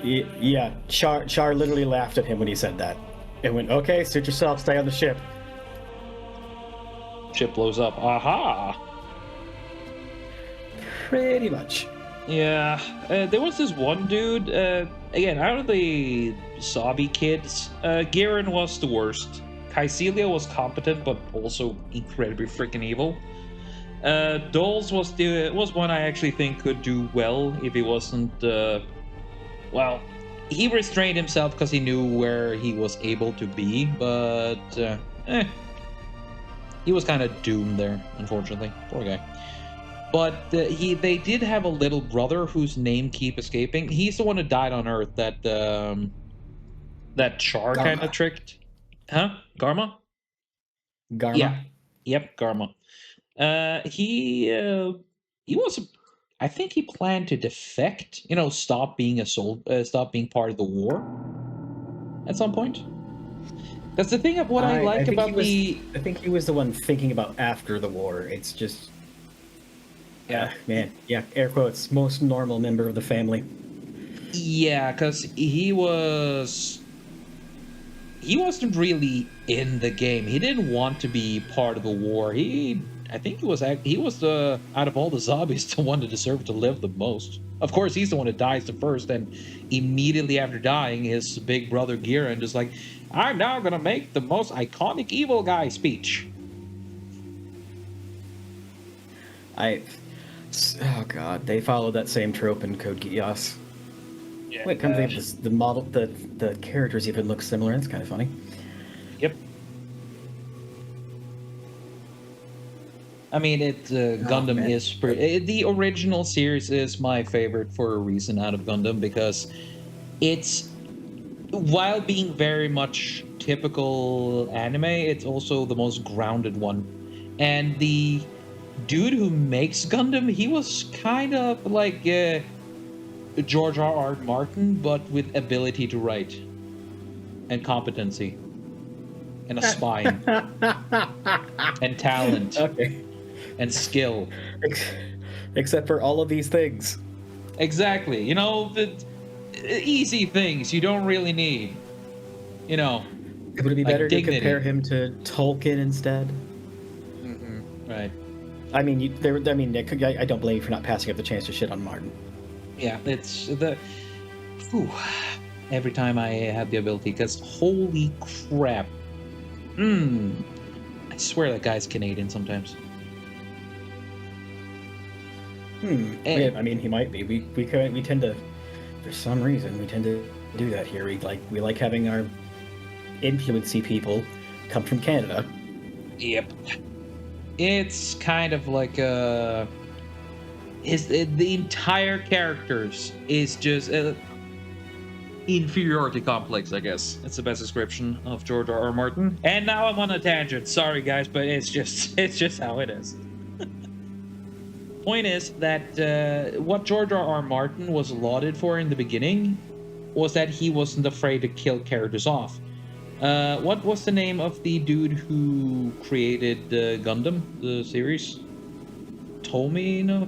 Yeah. Char literally laughed at him when he said that, and went, "Okay, suit yourself. Stay on the ship." Ship blows up. Aha. Pretty much. Yeah, there was this one dude, again, out of the Sabi kids, Garen was the worst. Caecilia was competent, but also incredibly freaking evil. Doles was one I actually think could do well if he wasn't, well, he restrained himself because he knew where he was able to be, but, he was kind of doomed there, unfortunately. Poor guy. But they did have a little brother whose name keep escaping. He's the one who died on Earth that Char kind of tricked. Huh? Garma? Garma? Yeah. Yep, Garma. He was I think he planned to defect, stop being stop being part of the war at some point. That's the thing of what I like about the... I think he was the one thinking about after the war. It's just... Yeah, man. Yeah, air quotes. Most normal member of the family. Yeah, because he wasn't really in the game. He didn't want to be part of the war. I think he was the, out of all the zombies, the one that deserved to live the most. Of course, he's the one that dies the first, and immediately after dying, his big brother Garen just like, I'm now gonna make the most iconic evil guy speech. Oh god, they followed that same trope in Code Geass. Yeah. Wait, come to think of the model, the characters even look similar. It's kind of funny. Yep. I mean, Gundam is pretty... the original series is my favorite for a reason out of Gundam, because it's, while being very much typical anime, it's also the most grounded one. And the dude who makes Gundam, he was kind of like George R.R. Martin, but with ability to write and competency and a spine and talent. Okay. And skill. Except for all of these things. Exactly. The easy things you don't really need. you know, Would it be like better to dignity. compare him to Tolkien instead? Right. I mean, I don't blame you for not passing up the chance to shit on Martin. Yeah, it's the. Whew, every time I have the ability, because holy crap. I swear that guy's Canadian sometimes. Yeah, I mean, he might be. We tend to, for some reason, we tend to do that here. We like having our influency people come from Canada. Yep. It's kind of like the entire characters is just inferiority complex, I guess. It's the best description of George R. R. Martin. And now I'm on a tangent. Sorry guys, but it's just how it is. Point is that what George R. R. Martin was lauded for in the beginning was that he wasn't afraid to kill characters off. What was the name of the dude who created Gundam, the series? Tomino?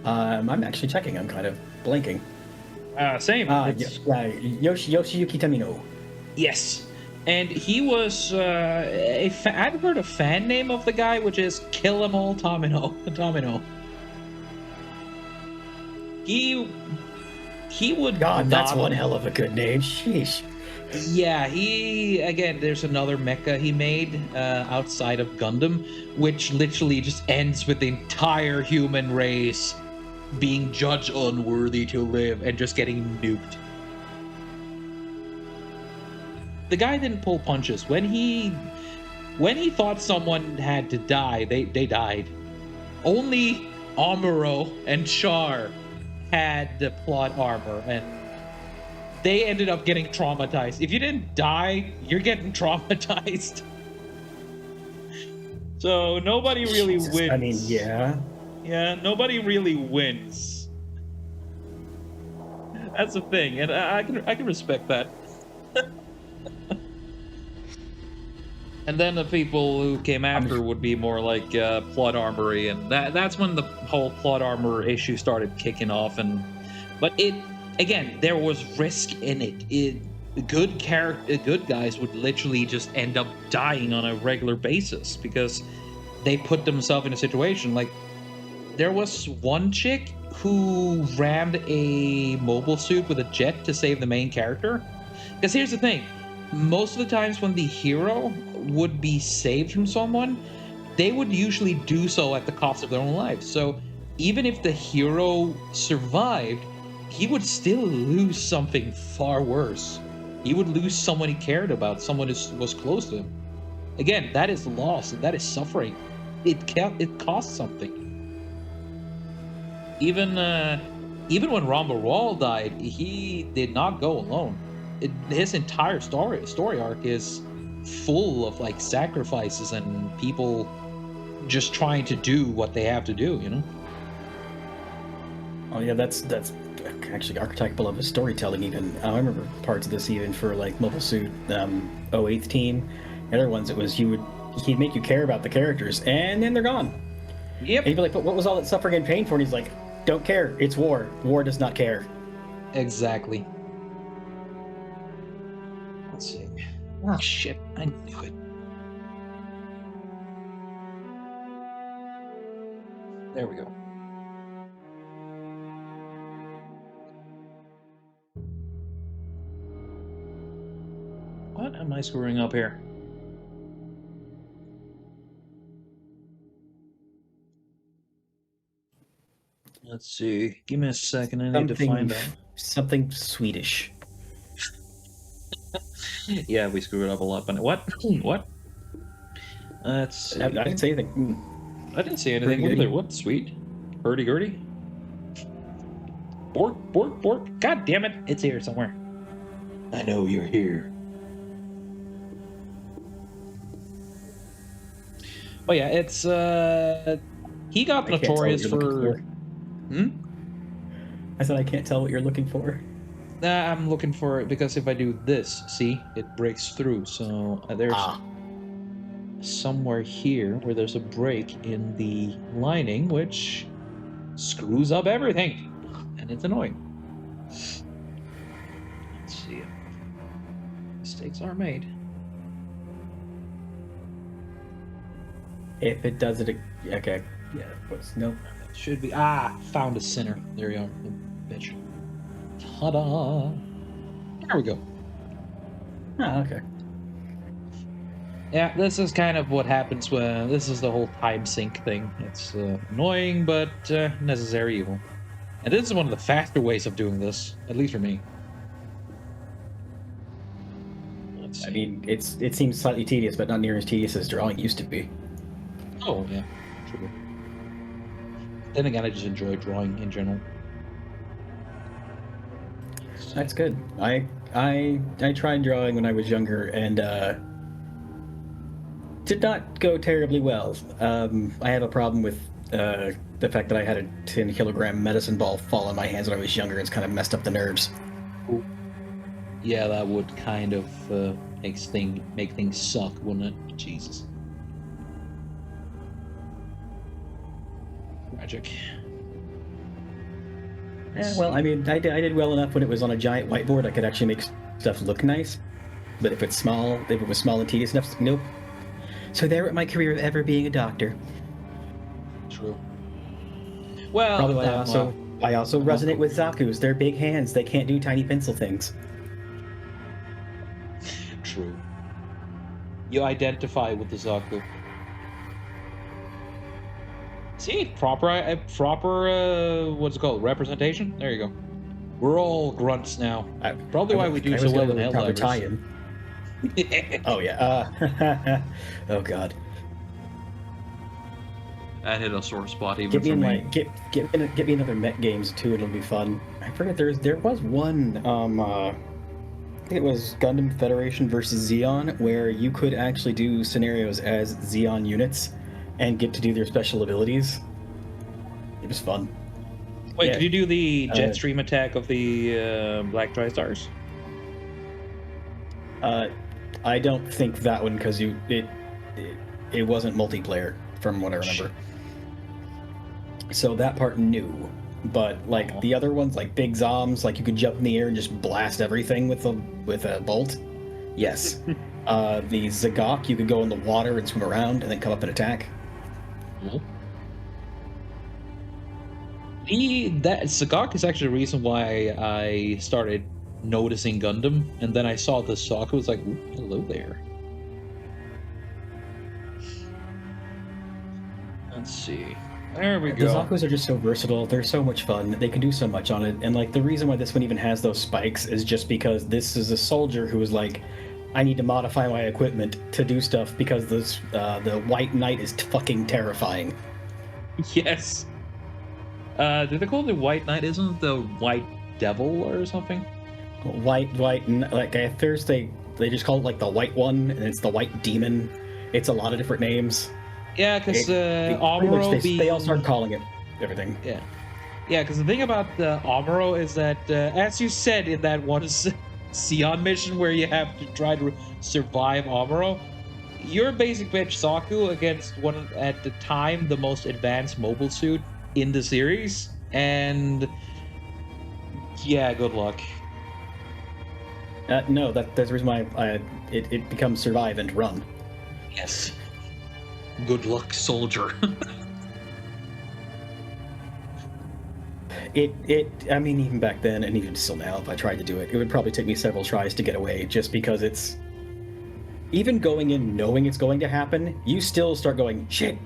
I'm actually checking. I'm kind of blanking. Same. Yoshiyuki Tamino. Yes. And he was I've heard a fan name of the guy, which is Kill 'Em All Tomino. Tomino. He would. God, that's one hell of a good name. Sheesh. Yeah, again, there's another mecha he made outside of Gundam, which literally just ends with the entire human race being judged unworthy to live and just getting nuked. The guy didn't pull punches. When he thought someone had to die, they died. Only Amuro and Char had the plot armor, and they ended up getting traumatized. If you didn't die, you're getting traumatized. So nobody really wins. I mean, yeah. Yeah, nobody really wins. That's the thing, and I can respect that. And then the people who came after would be more like plot armory, and that's when the whole plot armor issue started kicking off. But again, there was risk in it. Good guys would literally just end up dying on a regular basis because they put themselves in a situation. Like, there was one chick who rammed a mobile suit with a jet to save the main character. Because here's the thing. Most of the times when the hero would be saved from someone, they would usually do so at the cost of their own lives. So even if the hero survived, he would still lose something far worse. He would lose someone he cared about, someone who was close to him. Again, that is loss, and that is suffering. It costs something. Even when Ramba Rawl died, he did not go alone. His entire story arc is full of like sacrifices and people just trying to do what they have to do, you know? Oh yeah, that's actually archetypal of his storytelling. Even I remember parts of this even for like Mobile Suit 08 team. The other ones, it was he'd make you care about the characters, and then they're gone. Yep. And he'd be like, but what was all that suffering and pain for? And he's like, don't care. It's war. War does not care. Exactly. Let's see. Oh shit, I knew it. There we go. What am I screwing up here? Let's see. Give me a second. I need to find out. Something Swedish. Yeah, we screwed up a lot. But what? What? Let's see. I didn't say anything. I didn't say anything either. What? Sweet. Hurdy-gurdy. Bork, bork, bork. God damn it. It's here somewhere. I know you're here. Oh yeah, it's he got notorious for. I said I can't tell what you're looking for. I'm looking for it because if I do this, see, it breaks through. So there's somewhere here where there's a break in the lining, which screws up everything. and it's annoying. Let's see. Mistakes are made. If it does it, okay. Yeah, what's no? It should be found a sinner. There you are, bitch. Ta-da! There we go. Oh, okay. Yeah, this is kind of what happens when this is the whole time sync thing. It's annoying, but necessary evil. And this is one of the faster ways of doing this, at least for me. I mean, it seems slightly tedious, but not near as tedious as drawing used to be. Oh yeah, true. Then again, I just enjoy drawing in general. That's good. I tried drawing when I was younger and did not go terribly well. I had a problem with the fact that I had a 10-kilogram medicine ball fall on my hands when I was younger. It's kind of messed up the nerves. Yeah, that would kind of make things suck, wouldn't it? Jesus. Tragic. Yeah, well, I mean, I did well enough when it was on a giant whiteboard. I could actually make stuff look nice. But if it was small and tedious enough, nope. So there went my career of ever being a doctor. True. Well, probably why I also resonate with Zaku's. They're big hands. They can't do tiny pencil things. True. You identify with the Zaku. See, proper, what's it called? Representation? There you go. We're all grunts now. Probably why we do so well in Helldivers. Oh, yeah. Oh, God. That hit a sore spot even get me for in, me. Like, get me another mech games, too. It'll be fun. I forget, there was one, I think it was Gundam Federation versus Zeon, where you could actually do scenarios as Zeon units and get to do their special abilities. It was fun. Wait, did you do the jet stream attack of the Black Tri-Stars? I don't think that one, because it wasn't multiplayer, from what I remember. So that part new. But like the other ones, like Big Zoms, like you could jump in the air and just blast everything with a bolt. Yes. The Zagok, you could go in the water and swim around and then come up and attack. That Zagok is actually the reason why I started noticing Gundam, and then I saw the Zaku, was like, ooh, hello there. Let's see. There we go. The Zakus are just so versatile. They're so much fun. They can do so much on it. And like the reason why this one even has those spikes is just because this is a soldier who is like, I need to modify my equipment to do stuff because the White Knight is fucking terrifying. Yes. Did they call it the White Knight? Isn't it the White Devil or something? White, like at first they just call it like the White One, and it's the White Demon. It's a lot of different names. Yeah, because Amuro they all start calling it everything. Yeah, because the thing about Amuro is that, as you said in that one Sion mission where you have to try to survive Amuro, you're a basic bitch Zaku against one at the time the most advanced mobile suit in the series, and yeah, good luck. No, that's the reason why it becomes survive and run. Yes. Good luck, soldier. I mean, even back then, and even still now, if I tried to do it, it would probably take me several tries to get away, just because it's... Even going in knowing it's going to happen, you still start going, shit.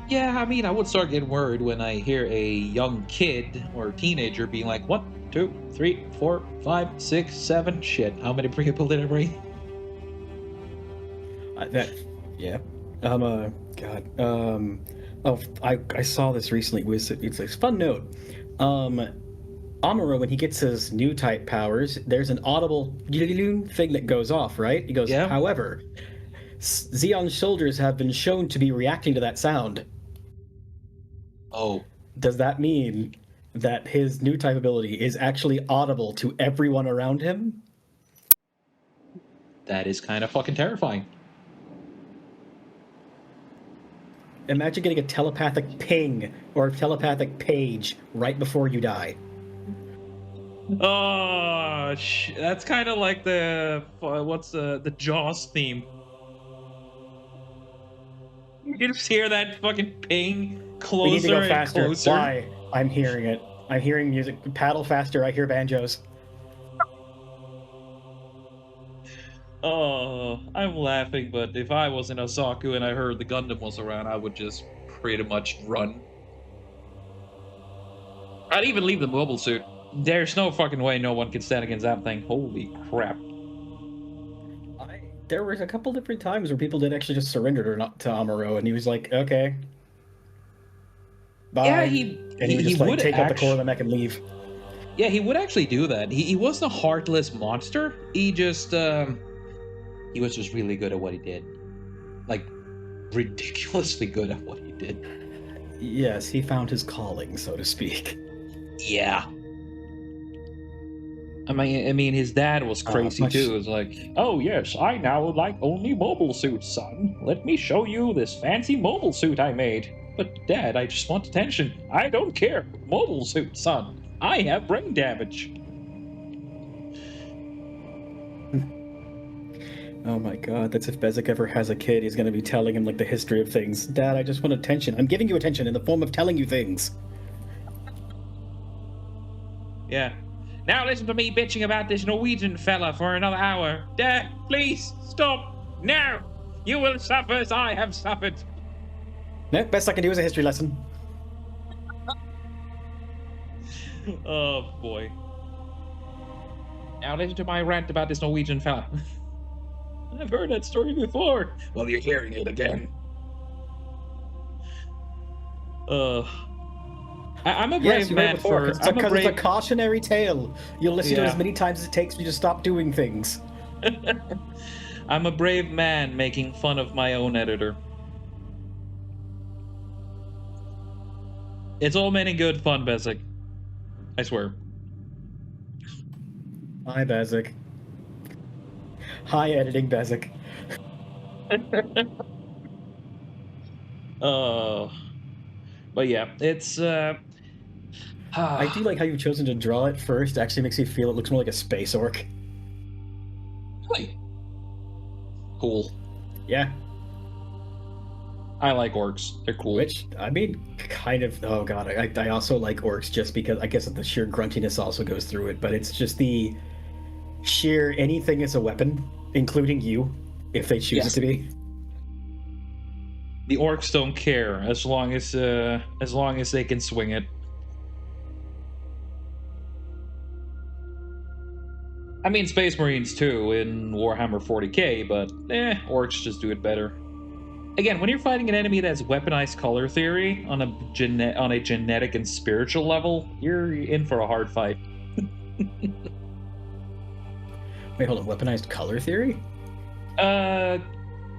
Yeah, I mean, I would start getting worried when I hear a young kid or teenager being like, 1, 2, 3, 4, 5, 6, 7, shit, how many people did I bring? Yeah. God. I saw this recently. It's a fun note. Amuro, when he gets his new type powers, there's an audible thing that goes off, right? He goes, yeah. However, Zeon's soldiers have been shown to be reacting to that sound. Oh. Does that mean that his new type ability is actually audible to everyone around him? That is kind of fucking terrifying. Imagine getting a telepathic ping or a telepathic page right before you die. Oh, that's kind of like the what's the Jaws theme. You just hear that fucking ping We need to closer go and faster. closer. Why? I'm hearing it. I'm hearing music. Paddle faster. I hear banjos. Oh, I'm laughing, but if I was in Osaku and I heard the Gundam was around, I would just pretty much run. I'd even leave the mobile suit. There's no fucking way no one can stand against that thing. Holy crap. There was a couple different times where people did actually just surrender to Amuro, and he was like, "Okay, Yeah, bye," and he would he just like would take out the core of actually. the mech and leave. Yeah, he would actually do that. He wasn't a heartless monster. He was just really good at what he did. Like ridiculously good at what he did. Yes, he found his calling, so to speak. Yeah. I mean, his dad was crazy Much. too. It was like, oh yes, I now like only mobile suits, son. Let me show you this fancy mobile suit I made. But Dad, I just want attention. I don't care. Mobile suit, son. I have brain damage. Oh my god, that's if Bezic ever has a kid, he's gonna be telling him like the history of things. Dad, I just want attention. I'm giving you attention in the form of telling you things. Yeah. Now listen to me bitching about this Norwegian fella for another hour. Dad, please stop. No! You will suffer as I have suffered. No, best I can do is a history lesson. Oh boy. Now listen to my rant about this Norwegian fella. I've heard that story before. Well, you're hearing it again. I'm a brave man for. Because it's a cautionary tale. You'll listen to it as many times as it takes for you to stop doing things. I'm a brave man making fun of my own editor. It's all meant in good fun, Bezic. I swear. Hi, Bezic. Hi, editing Bezic. But yeah, it's I do like how you've chosen to draw it first. It actually makes me feel it looks more like a space orc. Really cool. Yeah. I like orcs. They're cool. Which, I mean, kind of. Oh god, I also like orcs just because I guess the sheer gruntiness also goes through it, but it's just the sheer anything is a weapon, including you, if they choose it to be. The orcs don't care as long as they can swing it. I mean, Space Marines too in Warhammer 40k, but orcs just do it better. Again, when you're fighting an enemy that has weaponized color theory on a genetic and spiritual level, you're in for a hard fight. Wait, hold on. Weaponized color theory?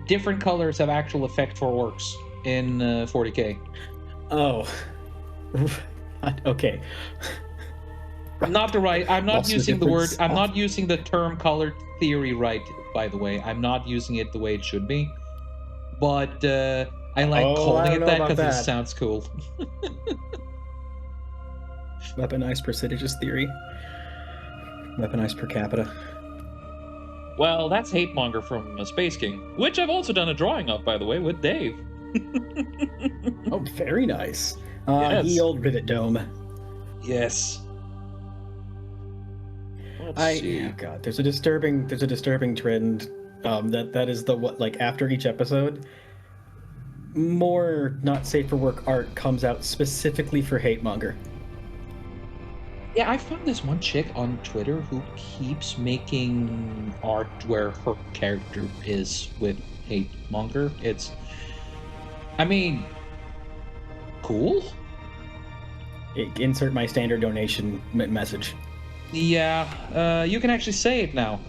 Different colors have actual effect for orcs in 40k. Oh. Okay. I'm not using the word. I'm not using the term color theory right. By the way, I'm not using it the way it should be. But I like calling it that because it sounds cool. Weaponized prestigious theory. Weaponized per capita. Well, that's Hatemonger from Space King, which I've also done a drawing of, by the way, with Dave. Oh, very nice. Yes. Ye old rivet dome. Yes. Oh god, there's a disturbing trend. That is the what, like, after each episode, more not safe for work art comes out specifically for Hatemonger. Yeah, I found this one chick on Twitter who keeps making art where her character is with Hatemonger. It's, I mean, cool. Insert my standard donation message. Yeah, you can actually say it now.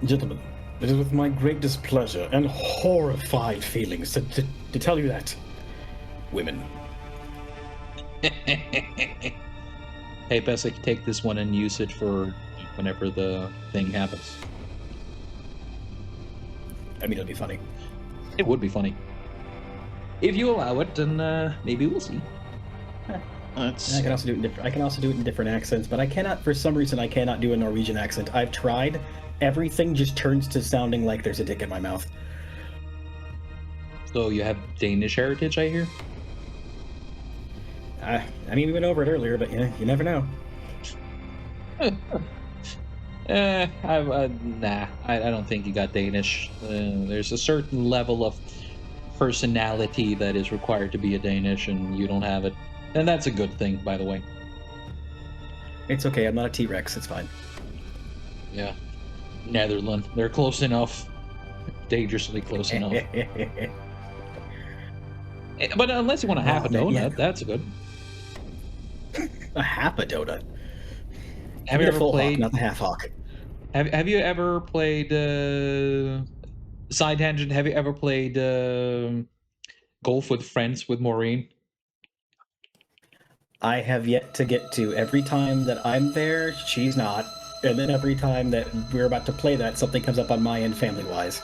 Gentlemen, it is with my great displeasure and horrified feelings to tell you that women. Hey, Bessic, take this one and use it for whenever the thing happens. I mean, it'll be funny. It would be funny. If you allow it, then maybe we'll see. I can also do it in different. I can also do it in different accents, but I cannot. For some reason, I cannot do a Norwegian accent. I've tried. Everything just turns to sounding like there's a dick in my mouth. So you have Danish heritage, I hear? I mean, we went over it earlier, but you never know. Nah, I don't think you got Danish. There's a certain level of personality that is required to be a Danish, and you don't have it. And that's a good thing, by the way. It's okay. I'm not a T-Rex. It's fine. Yeah. Netherlands. They're close enough. Dangerously close enough. But unless you want to have a donut, yeah. That's good. A half a donut? Have you ever played... Hawk, not the half hawk. Have you ever played... Side tangent, have you ever played Golf with Friends with Maureen? I have yet to get to. Every time that I'm there, she's not. And then every time that we're about to play that, something comes up on my end family-wise.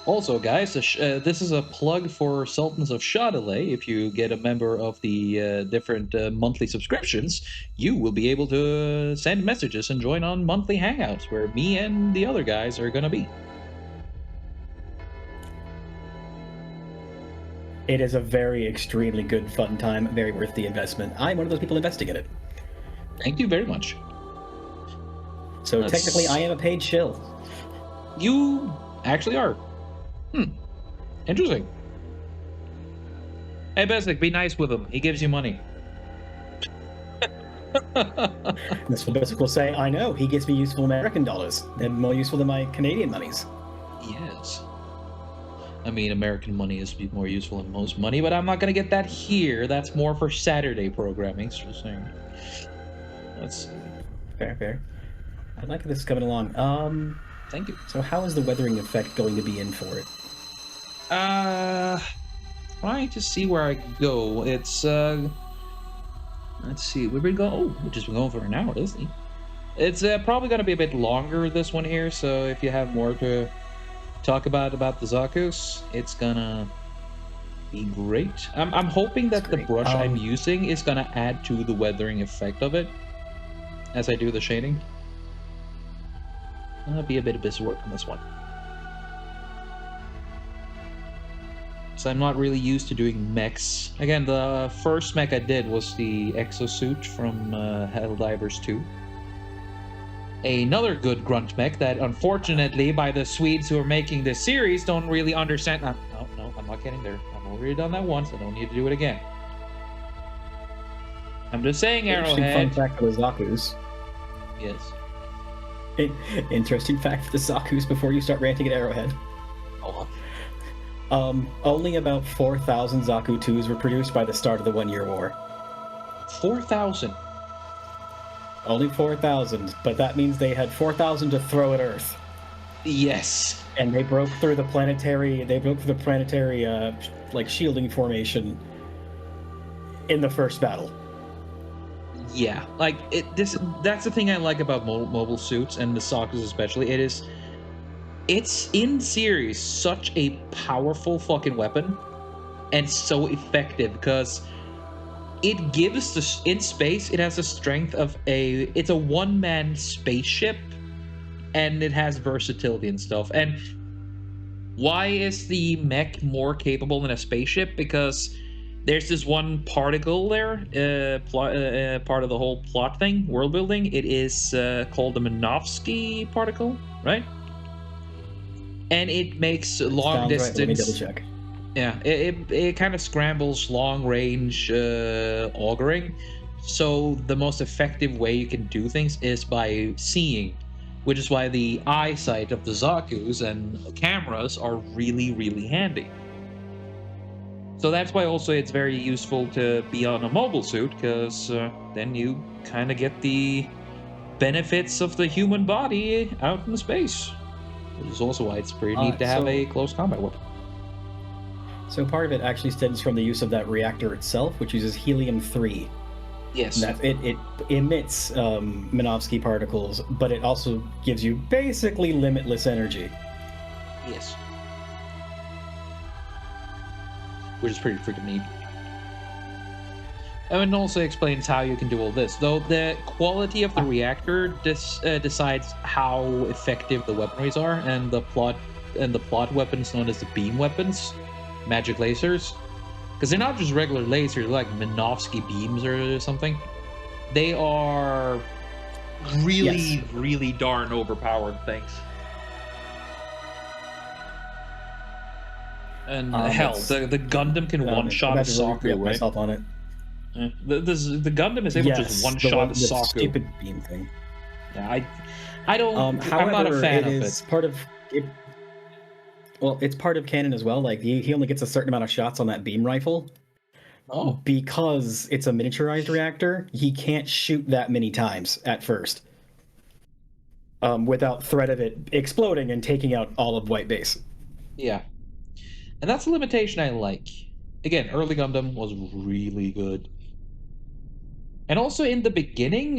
Also, guys, this is a plug for Sultans of Chaudelet. If you get a member of the different monthly subscriptions, you will be able to send messages and join on monthly hangouts where me and the other guys are going to be. It is a very extremely good, fun time, very worth the investment. I'm one of those people investing in it. Thank you very much. So technically, I am a paid shill. You actually are. Interesting. Hey, Besnick, be nice with him. He gives you money. That's what Besnick will say. I know, he gives me useful American dollars. They're more useful than my Canadian monies. Yes. I mean, American money is more useful than most money, but I'm not going to get that here. That's more for Saturday programming. So saying. Let's see. Fair. I like this coming along. Thank you. So how is the weathering effect going to be in for it? Trying to see where I go. It's, let's see. We've been going, we've just been going for an hour, isn't it? It's probably going to be a bit longer, this one here, so if you have more to talk about the Zakus, it's gonna be great. I'm hoping that the brush I'm using is gonna add to the weathering effect of it as I do the shading. I'll be a bit of busy work on this one. So I'm not really used to doing mechs. Again, the first mech I did was the exosuit from Helldivers 2. Another good grunt mech that, unfortunately, by the Swedes who are making this series, don't really understand. No, I'm not getting there. I've already done that once. I don't need to do it again. I'm just saying, Arrowhead. Fun fact for the Zakus. Yes. Interesting fact for the Zakus before you start ranting at Arrowhead. Only about 4,000 Zaku IIs were produced by the start of the 1 Year War. 4,000? Only 4,000, but that means they had 4,000 to throw at Earth. Yes. And they broke through the planetary, like, shielding formation in the first battle. Yeah, like, that's the thing I like about mobile suits, and the Zakus especially. It's in series such a powerful fucking weapon, and so effective, because it gives in space, it has the strength of it's a one-man spaceship, and it has versatility and stuff. And why is the mech more capable than a spaceship? Because there's this one particle there, part of the whole plot thing, world building. It is called the Minovsky particle, right? And it makes long distance. Right. Let me double check. Yeah, it kind of scrambles long range auguring. So the most effective way you can do things is by seeing, which is why the eyesight of the Zakus and cameras are really, really handy. So that's why also it's very useful to be on a mobile suit, because then you kind of get the benefits of the human body out in space. Which is also why it's pretty neat to have a close combat weapon. So part of it actually stems from the use of that reactor itself, which uses helium-3. Yes. That it emits Minovsky particles, but it also gives you basically limitless energy. Yes. Which is pretty freaking neat. And it also explains how you can do all this. Though the quality of the reactor decides how effective the weaponries are, and the plot weapons known as the beam weapons, magic lasers, because they're not just regular lasers, like Minovsky beams or something. They are really, really darn overpowered things. And hell, the Gundam can one-shot a Zaku, right? Myself on it. The Gundam is able to just one-shot a Zaku. Stupid beam thing. Yeah, I don't. However, I'm not a fan of is it. part of it. Well, it's part of canon as well. Like he only gets a certain amount of shots on that beam rifle. Oh, Because it's a miniaturized reactor, he can't shoot that many times at first. Without threat of it exploding and taking out all of White Base. yeah. And that's a limitation I like. Again, early Gundam was really good. And also in the beginning,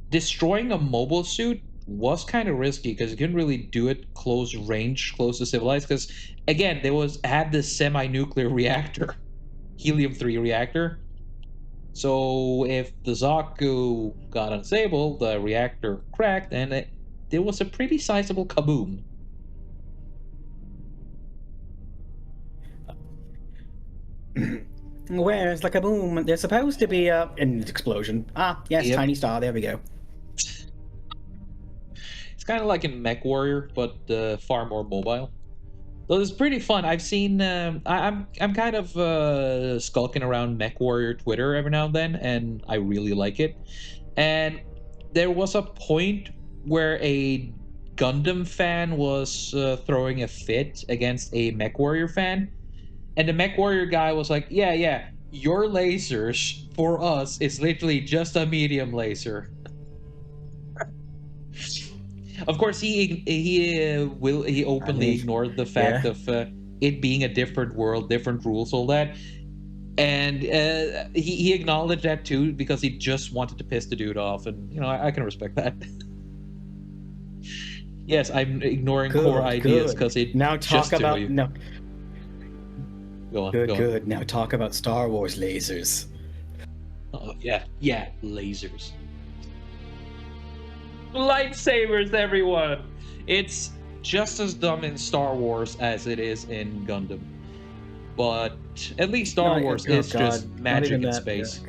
destroying a mobile suit was kind of risky because you couldn't really do it close range, close to civilized. Because again, had this semi-nuclear reactor, helium-3 reactor. So if the Zaku got unstable, the reactor cracked, and there was a pretty sizable kaboom. Where's the kaboom? There's supposed to be an explosion. Ah, yes, Yep. tiny star. There we go. It's kind of like in Mech Warrior, but far more mobile. So it's pretty fun. I've seen. I'm kind of skulking around Mech Warrior Twitter every now and then, and I really like it. And there was a point where a Gundam fan was throwing a fit against a Mech Warrior fan, and the Mech Warrior guy was like, "Yeah, your lasers for us is literally just a medium laser." Of course, he openly ignored the fact of it being a different world, different rules, all that, and he acknowledged that too because he just wanted to piss the dude off, and I can respect that. Yes, I'm ignoring core ideas because it now talk about you. no. Go on. Good. Now talk about Star Wars lasers. Oh yeah, lasers. Lightsabers, everyone! It's just as dumb in Star Wars as it is in Gundam. But at least Star Wars is just magic in space.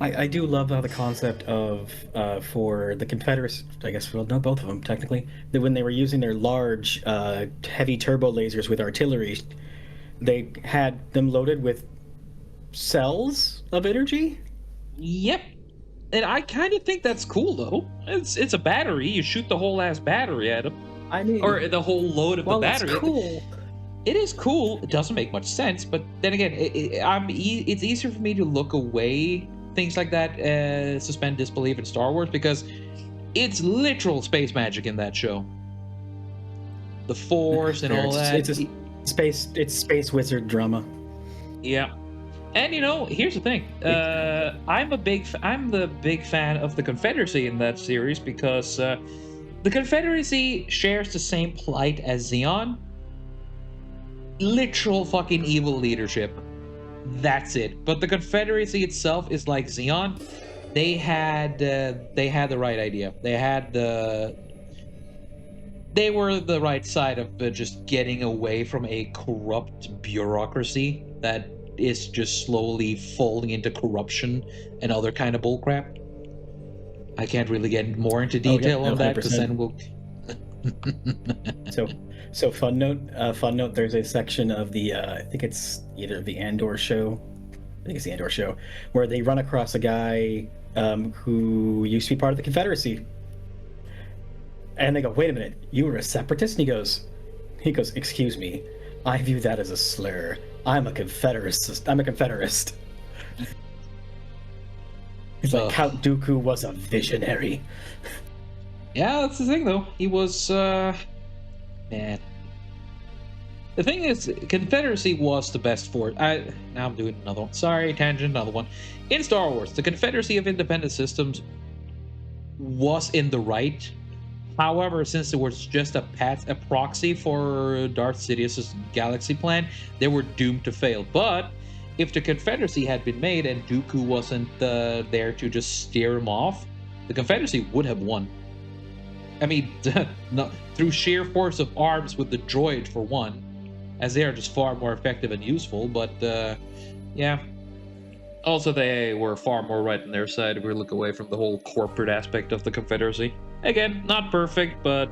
I do love how the concept of, for the Confederates, I guess, well, no, both of them, technically, that when they were using their large, heavy turbo lasers with artillery, they had them loaded with cells of energy? Yep. And I kind of think that's cool, though. It's a battery. You shoot the whole ass battery at them. I mean... Or the whole load of the battery. It's cool. It is cool. It doesn't make much sense, but then again, it's easier for me to look away things like that, suspend disbelief in Star Wars, because it's literal space magic in that show. The Force and all that. It's space wizard drama. Yeah. And here's the thing. I'm the big fan of the Confederacy in that series because the Confederacy shares the same plight as Zeon. Literal fucking evil leadership. That's it. But the Confederacy itself is like Zeon. They had the right idea. They were the right side of just getting away from a corrupt bureaucracy that is just slowly falling into corruption and other kind of bullcrap. I can't really get more into detail on that because then we'll. So fun note. There's a section of the I think it's either the Andor show. I think it's the Andor show where they run across a guy who used to be part of the Confederacy, and they go, "Wait a minute, you were a separatist?" And he goes, "Excuse me, I view that as a slur. I'm a Confederist. I'm a Confederist." He's like, Count Dooku was a visionary. Yeah, that's the thing, though. He was, man. The thing is, Confederacy was the best force. Now I'm doing another one. Sorry, tangent, another one. In Star Wars, the Confederacy of Independent Systems was in the right. However, since it was just a proxy for Darth Sidious's galaxy plan, they were doomed to fail. But if the Confederacy had been made and Dooku wasn't there to just steer him off, the Confederacy would have won. I mean, no, through sheer force of arms with the droid for one, as they are just far more effective and useful. But yeah, also they were far more right on their side if we look away from the whole corporate aspect of the Confederacy. Again, not perfect, but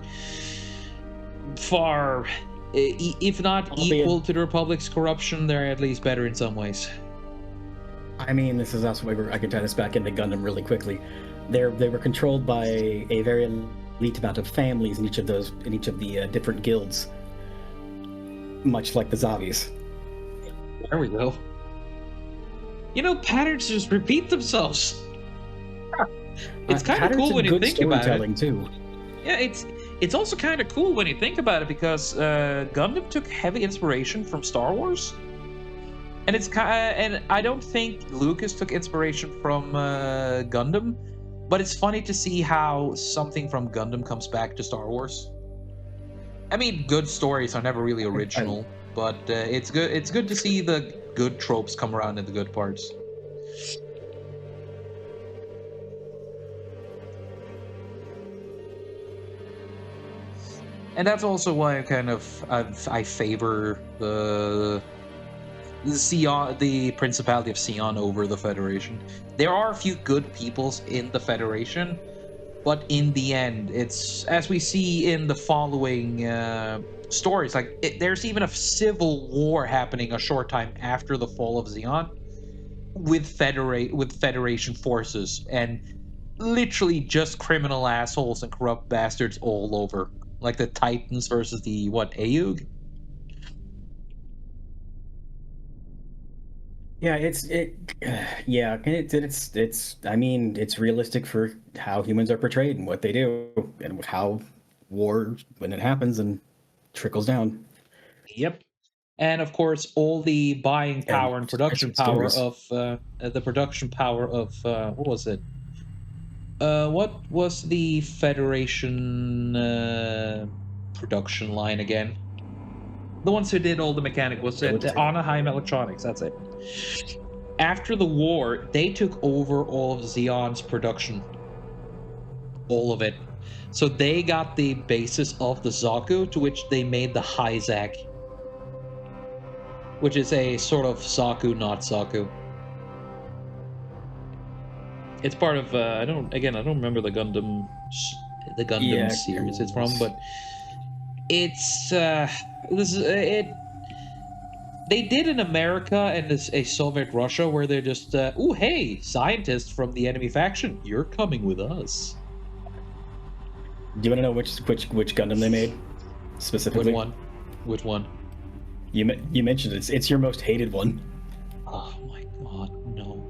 far, if not equal to the Republic's corruption, they're at least better in some ways. I mean, this is also where I can tie this back into Gundam really quickly. They were controlled by a very elite amount of families in each of the different guilds, much like the Zavis. There we go. You know, patterns just repeat themselves. It's kind of cool when you think about it. Too. Yeah, it's also kind of cool when you think about it because Gundam took heavy inspiration from Star Wars, and and I don't think Lucas took inspiration from Gundam, but it's funny to see how something from Gundam comes back to Star Wars. I mean, good stories are never really original, but it's good. It's good to see the good tropes come around in the good parts. And that's also why I favor the Principality of Sion over the Federation. There are a few good peoples in the Federation, but in the end, it's as we see in the following stories. Like there's even a civil war happening a short time after the fall of Xion with Federation forces, and literally just criminal assholes and corrupt bastards all over. Like the Titans versus the Aayug? Yeah, it's I mean, it's realistic for how humans are portrayed and what they do and how war, when it happens, and trickles down. Yep. And of course, all the buying power and production power of the production power of what was it? What was the Federation production line again? The ones who did all the mechanic was it Anaheim Electronics? That's it. After the war, they took over all of Xion's production, all of it. So they got the basis of the Zaku, to which they made the Hyzak, which is a sort of Zaku, not Zaku. It's part of I don't remember the Gundam series it's from, but it's they did in America and a Soviet Russia where they're just oh hey, scientists from the enemy faction, you're coming with us. Do you want to know which Gundam they made specifically? Which one? You mentioned it. It's your most hated one. Oh my god, no.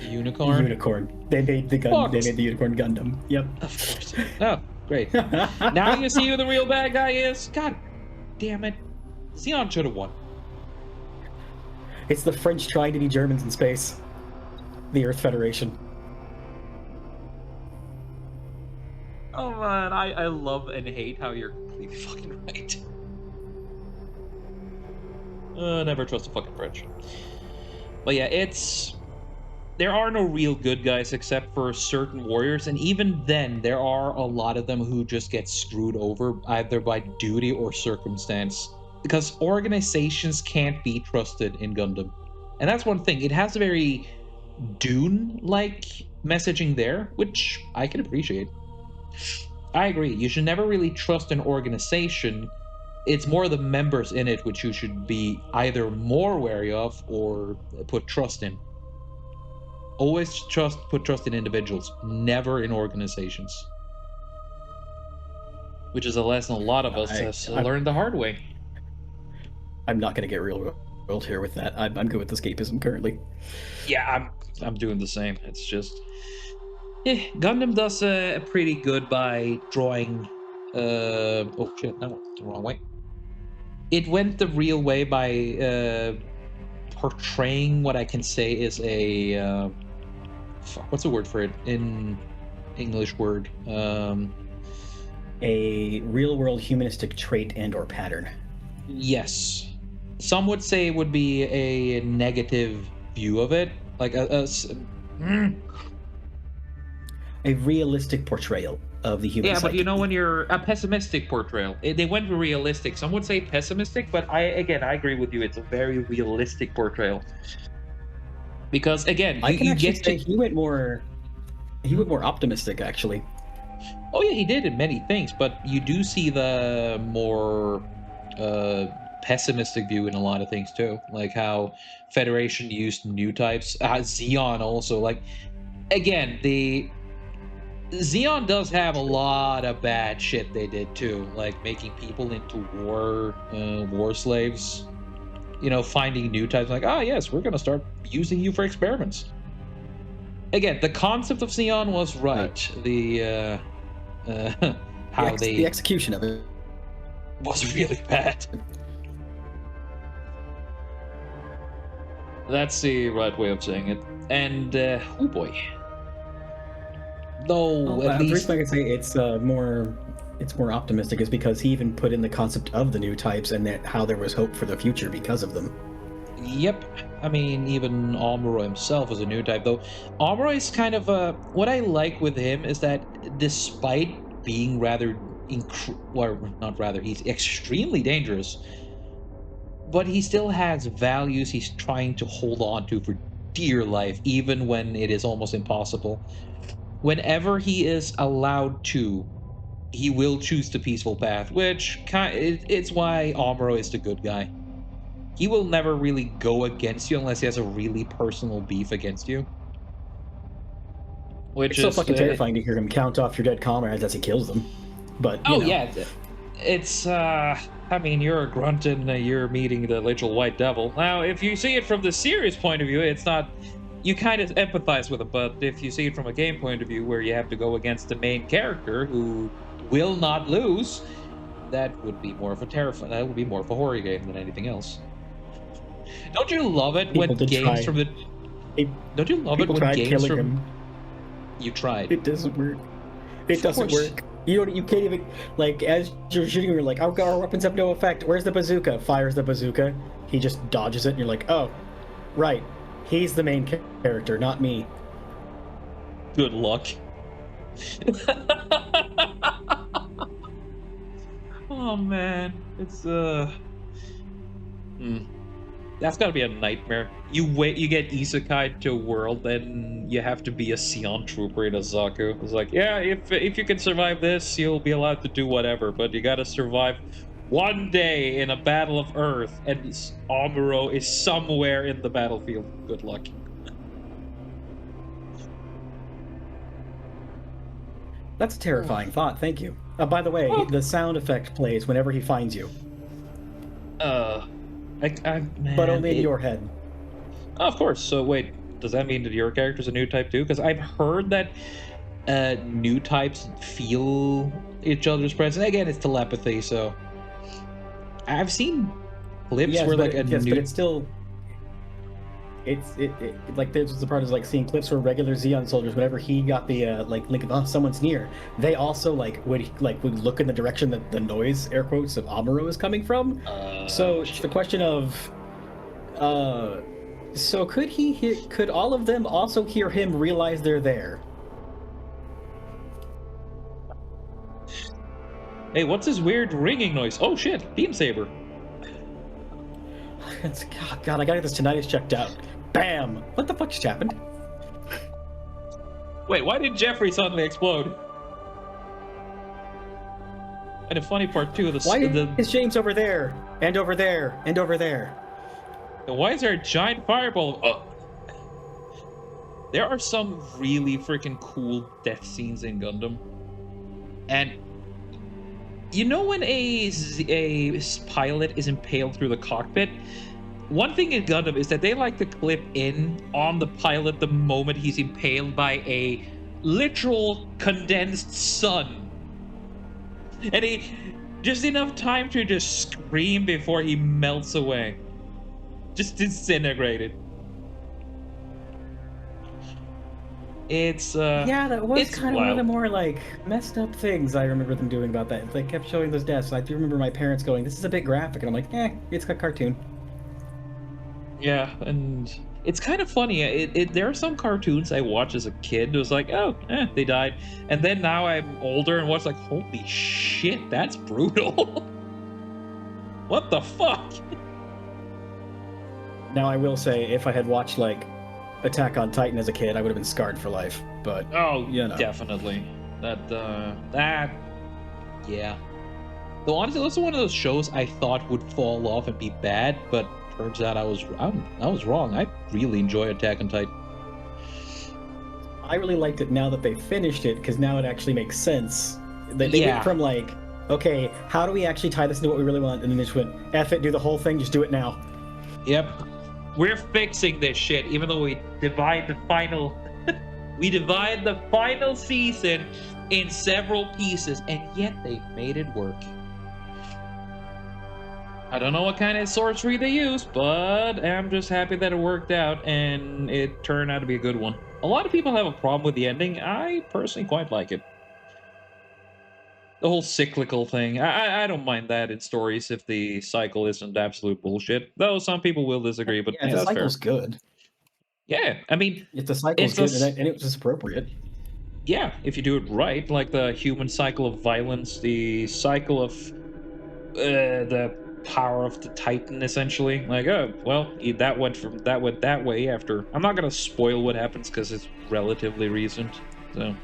Unicorn? Unicorn. They made the Gundam. They made the Unicorn Gundam. Yep. Of course. Oh, great. Now you see who the real bad guy is? God damn it. Xion should have won. It's the French trying to be Germans in space. The Earth Federation. Oh man, I love and hate how you're completely fucking right. Never trust the fucking French. But yeah, there are no real good guys except for certain warriors, and even then, there are a lot of them who just get screwed over either by duty or circumstance. Because organizations can't be trusted in Gundam. And that's one thing. It has a very Dune-like messaging there, which I can appreciate. I agree. You should never really trust an organization. It's more the members in it which you should be either more wary of or put trust in. Always put trust in individuals, never in organizations. Which is a lesson a lot of us has learned the hard way. I'm not going to get real world here with that. I'm good with escapism currently. Yeah, I'm doing the same. It's just... Gundam does a pretty good by drawing... oh shit, that went the wrong way. it went the real way by portraying what I can say is a what's the word for it in English word? A real-world humanistic trait and/or pattern. Yes, some would say it would be a negative view of it, like A realistic portrayal of the human yeah, but psyche. when you're a pessimistic portrayal, they went for realistic. Some would say pessimistic, but I agree with you. It's a very realistic portrayal because again, I can you actually get say to. he went more optimistic, actually. Oh yeah, he did in many things, but you do see the more pessimistic view in a lot of things too, like how Federation used new types. Xeon also, like again, the Xeon does have a lot of bad shit they did too, like making people into war slaves. Finding new types, like, ah, yes, we're gonna start using you for experiments. Again, the concept of Xeon was right. How The they execution of it. was really bad. That's the right way of saying it. And oh boy, though at The least reason I can say it's more optimistic is because he even put in the concept of the new types and that how there was hope for the future because of them. yep. I mean, even Amuro himself is a new type, though. Amuro is kind of what I like with him is that despite being rather or not rather, he's extremely dangerous, but he still has values he's trying to hold on to for dear life, even when it is almost impossible. Whenever he is allowed to, he will choose the peaceful path, which it's why Amuro is the good guy. He will never really go against you unless he has a really personal beef against you. Which It's so is fucking terrifying to hear him count off your dead comrades as he kills them. But oh yeah, it's I mean, you're a grunt and you're meeting the literal white devil. Now, if you see it from the serious point of view, it's not. You kind of empathize with it, but if you see it from a game point of view, where you have to go against the main character who will not lose, that would be more of a terrifying. That would be more of a horror game than anything else. Don't you love it when people did games try. from the? Don't you love it People when tried games killing from? him. You tried. It doesn't work. It Of doesn't course. work. You can't even, like, as you're shooting, you're like, oh, our weapons have no effect. Where's the bazooka? Fires the bazooka. He just dodges it, and you're like, oh, right. He's the main character, not me. Good luck. Oh man, it's that's gotta be a nightmare. You get isekai to a world, then you have to be a Sion trooper in a Zaku. It's like, yeah, if you can survive this, you'll be allowed to do whatever, but you gotta survive one day in a battle of Earth, and Amuro is somewhere in the battlefield. Good luck. That's a terrifying thought, thank you. By the way, Oh. the sound effect plays whenever he finds you, Man, but only in your head. Oh, of course. So wait, does that mean that your character's a new type too? Because I've heard that new types feel each other's presence. Again, it's telepathy, so I've seen clips Yes, where but, like a yes, new. but it's still... It's like there's the part is like seeing clips where regular Xeon soldiers, whenever he got the like link of someone's near, they also would look in the direction that the noise, air quotes, of Amuro is coming from. So it's the question of so could all of them also hear him, realize they're there? Hey, what's this weird ringing noise? Oh shit, beam saber. God, I gotta get this tinnitus checked out. Bam! What the fuck just happened? Wait, why did Jeffrey suddenly explode? And the funny part too, Why is James over there? And over there? And over there? why is there a giant fireball? There are some really freaking cool death scenes in Gundam, and when a pilot is impaled through the cockpit. One thing in Gundam is that they like to clip in on the pilot the moment he's impaled by a literal condensed sun. And Just enough time to just scream before he melts away. Just disintegrated. Yeah, that was It's kind of one of the wild. more like messed up things I remember them doing about that. They kept showing those deaths. I do remember my parents going, "This is a bit graphic," and I'm like, it's a cartoon." Yeah, and it's kind of funny. There are some cartoons I watched as a kid. It was like, oh, they died. And then now I'm older and watch like, holy shit, that's brutal. What the fuck? Now I will say, if I had watched like Attack on Titan as a kid, I would have been scarred for life. But Oh, you know, definitely. Yeah. Though honestly, that's one of those shows I thought would fall off and be bad, but turns out I was wrong. I really enjoy Attack on Titan. I really liked it now that they finished it because now it actually makes sense. They Yeah. went from like, okay, how do we actually tie this into what we really want, and then they just went, "F it, do the whole thing, just do it now." Yep. We're fixing this shit, even though we divide the final we divide the final season in several pieces, and yet they've made it work. I don't know what kind of sorcery they used, but I'm just happy that it worked out and it turned out to be a good one. A lot of people have a problem with the ending. I personally quite like it. The whole cyclical thing. I don't mind that in stories if the cycle isn't absolute bullshit. Though some people will disagree, but Yeah, if yeah, the that's fair. cycle's good, Yeah, I mean, if the cycle's it's a good and it was just appropriate. yeah, if you do it right, like the human cycle of violence, the cycle of the power of the Titan, essentially. Like, oh, well, that went that way after. I'm not gonna spoil what happens because it's relatively recent. So,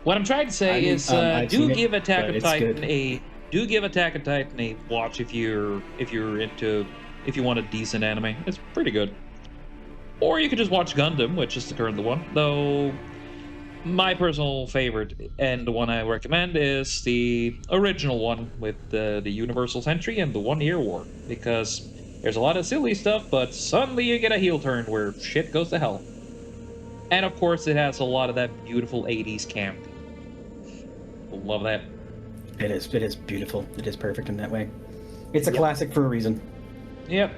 what I'm trying to I say mean, is, I've seen it, but it's good. Do give Attack on Titan a watch if you're into if you want a decent anime. It's pretty good. Or you could just watch Gundam, which is the current one. Though my personal favorite and the one I recommend is the original one with the Universal Sentry and the 1 Year War, because there's a lot of silly stuff, but suddenly you get a heel turn where shit goes to hell. And of course, it has a lot of that beautiful 80s camp. Love that. It is. It is beautiful. It is perfect in that way. It's a Yep. classic for a reason. Yep.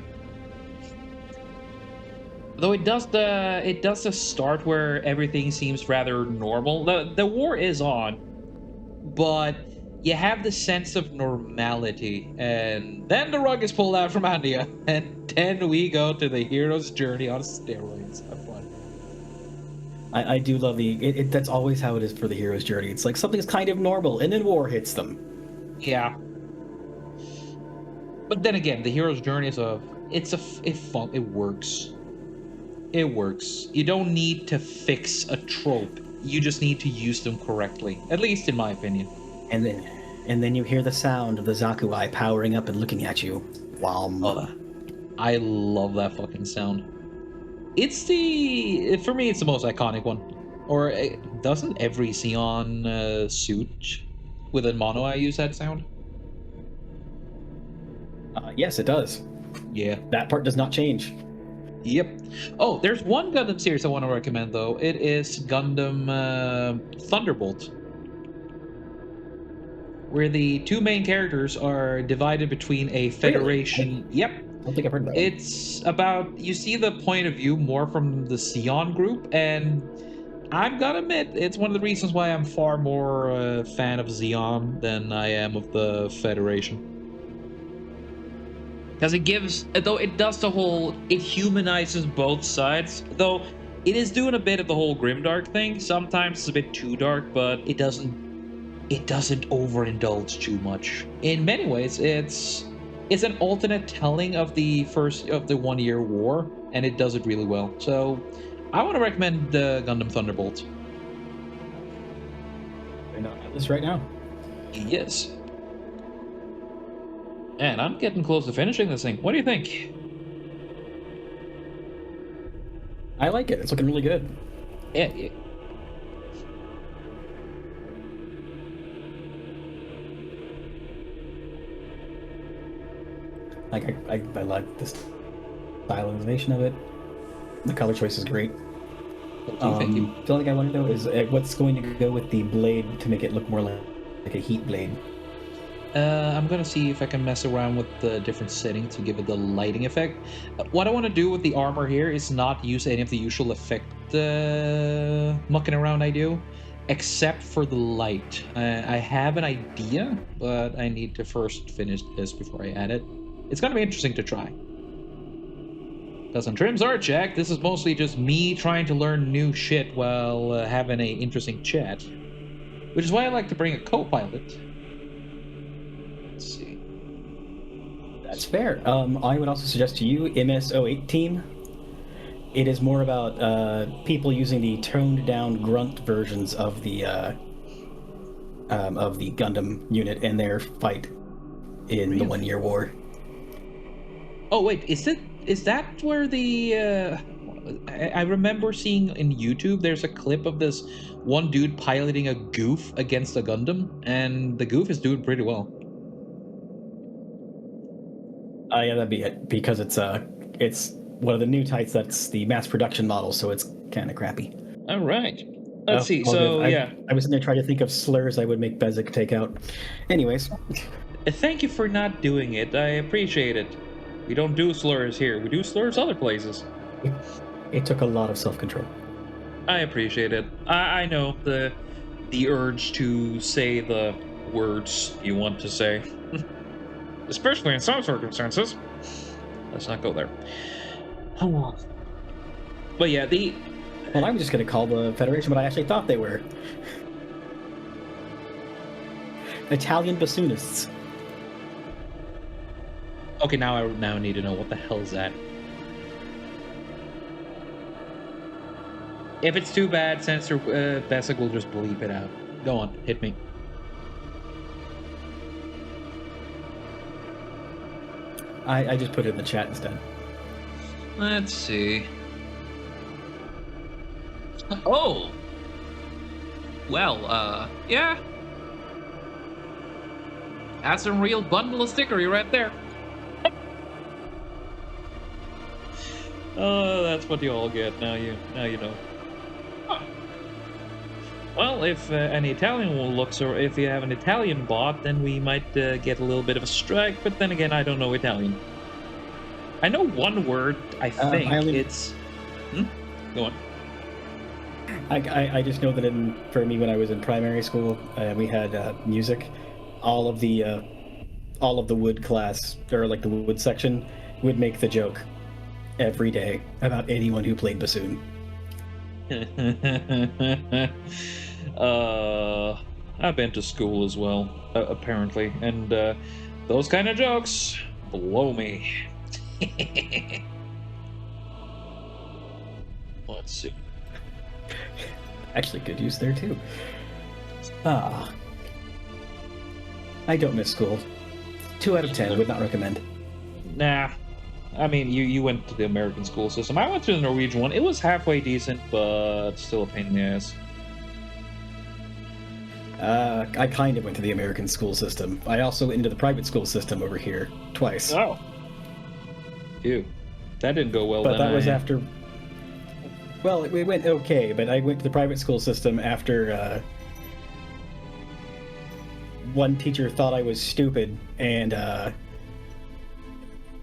Though it does the start where everything seems rather normal. The war is on, but you have the sense of normality, and then the rug is pulled out from under you, and then we go to the hero's journey on steroids. Have fun. I do love that's always how it is for the hero's journey. It's like something's kind of normal, and then war hits them. Yeah, but then again, the hero's journey is it works. It works. You don't need to fix a trope. You just need to use them correctly. At least in my opinion. And then you hear the sound of the Zaku eye powering up and looking at you. Wow. I love that fucking sound. For me, it's the most iconic one. Or doesn't every Xeon suit with a mono eye use that sound? Yes, it does. Yeah. That part does not change. Yep. Oh, there's one Gundam series I want to recommend though. It is Gundam Thunderbolt, where the two main characters are divided between a federation. Really? Yep. I don't think I've heard that. It's about, you see the point of view more from the Xeon group, and I'm gonna admit it's one of the reasons why I'm far more a fan of Xeon than I am of the Federation. Because it humanizes both sides, though it is doing a bit of the whole grimdark thing. Sometimes it's a bit too dark, but it doesn't overindulge too much. In many ways, it's an alternate telling of the 1 Year War, and it does it really well. So I want to recommend the Gundam Thunderbolt. I know this right now. Yes. And I'm getting close to finishing this thing. What do you think? I like it. It's looking really good. Yeah. Like I like the stylization of it. The color choice is great. Thank you. The only thing I wonder though is what's going to go with the blade to make it look more like a heat blade. I'm gonna see if I can mess around with the different settings to give it the lighting effect. What I want to do with the armor here is not use any of the usual effect mucking around I do, except for the light. I have an idea, but I need to first finish this before I add it. It's gonna be interesting to try. Doesn't trims are checked. This is mostly just me trying to learn new shit while having a interesting chat, which is why I like to bring a co-pilot. Let's see. That's fair. I would also suggest to you MS-08 team. It is more about people using the toned down grunt versions of the Gundam unit in their fight in Really? the 1 Year War. Oh wait, is that where the I remember seeing in YouTube there's a clip of this one dude piloting a goof against a Gundam, and the goof is doing pretty well. Yeah, that'd be it because it's one of the new types that's the mass production model, so it's kind of crappy. All right. Let's see. All good. So yeah, I was sitting there trying to think of slurs I would make Bezic take out. Anyways, thank you for not doing it. I appreciate it. We don't do slurs here. We do slurs other places. it took a lot of self-control. I appreciate it. I know the urge to say the words you want to say, especially in some circumstances. Let's not go there. But yeah, Well, I was just going to call the Federation, but I actually thought they were Italian bassoonists. okay, now I now need to know what the hell is that. If it's too bad, Censor Bessic will just bleep it out. Go on, hit me. I just put it in the chat instead. Let's see. Oh! Well, yeah. That's some real bundle of stickery right there. Oh, that's what you all get. Now you know. Huh. Well, if an Italian one looks, or if you have an Italian bot, then we might get a little bit of a strike. But then again, I don't know Italian. I know one word. I think it's. Go on. I just know that for me when I was in primary school, we had music. All of the wood class or like the wood section would make the joke every day about anyone who played bassoon. I've been to school as well, apparently, and those kind of jokes blow me. Let's see. Actually, good use there too. I don't miss school. 2 out of 10 would not recommend. Nah. I mean, you went to the American school system. I went to the Norwegian one. It was halfway decent, but still a pain in the ass. I kind of went to the American school system. I also went into the private school system over here twice. Oh. Ew. That didn't go well. But that was after... Well, it went okay, but I went to the private school system after one teacher thought I was stupid, and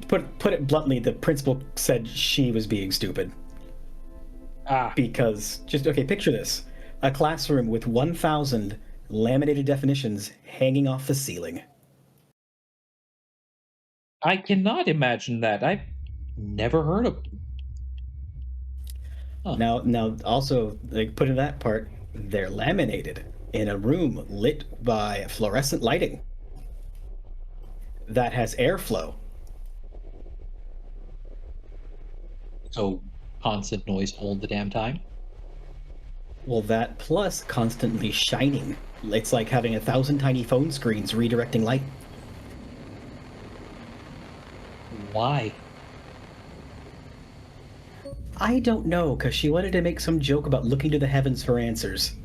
put it bluntly, the principal said she was being stupid. Because, picture this. A classroom with 1,000 laminated definitions hanging off the ceiling. I cannot imagine that. I've never heard of... Huh. Now, also, like, put in that part, they're laminated in a room lit by fluorescent lighting that has airflow. So, constant noise all the damn time? Well, that plus constantly shining. It's like having 1,000 tiny phone screens redirecting light. Why? I don't know, because she wanted to make some joke about looking to the heavens for answers.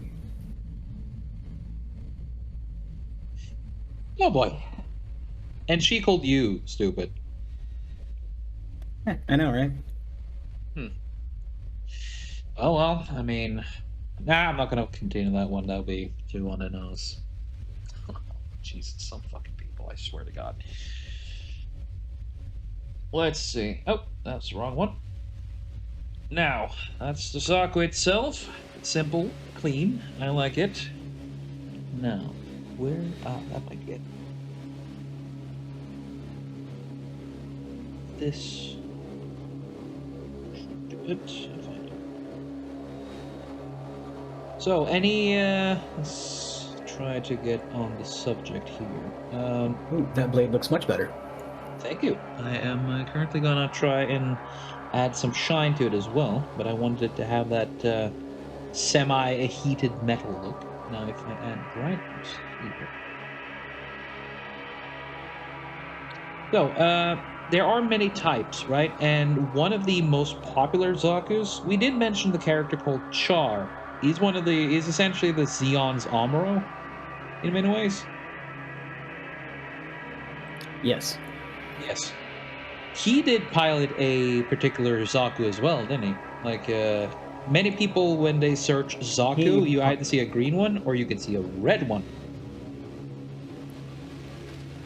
Oh boy. And she called you stupid. I know, right? Oh well, I mean... Nah, I'm not going to continue that one. That'll be too on the nose. Jesus, some fucking people, I swear to God. Let's see. Oh, that's the wrong one. Now, that's the Zaku itself. It's simple, clean. I like it. Now, where... Ah, that might be it. This... should do it. If I do. So, let's try to get on the subject here. Ooh, that blade looks much better. Thank you. I am currently gonna try and add some shine to it as well, but I wanted it to have that semi-heated metal look. Now, if I add brightness here. So, there are many types, right? And one of the most popular Zakus, we did mention the character called Char. He's essentially the Zeon's Amuro, in many ways. Yes. Yes. He did pilot a particular Zaku as well, didn't he? Like, many people, when they search Zaku, you either see a green one or you can see a red one.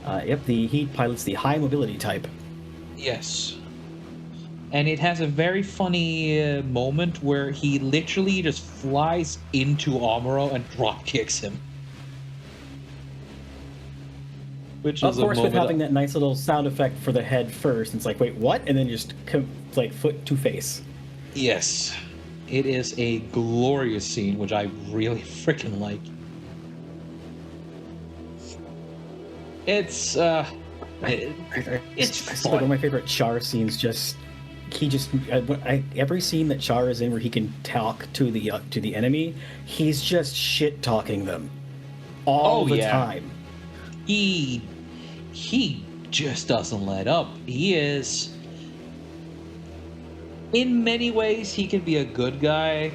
Yep, he pilots the high mobility type. Yes. And it has a very funny moment where he literally just flies into Amuro and drop kicks him. Which of is course, a with moment having that nice little sound effect for the head first, it's like, wait, what? And then just like foot to face. Yes. It is a glorious scene, which I really freaking like. It's It's one of my favorite Char scenes. Every scene that Char is in where he can talk to the enemy, he's just shit talking them all the time. He just doesn't let up. He is, in many ways, he can be a good guy,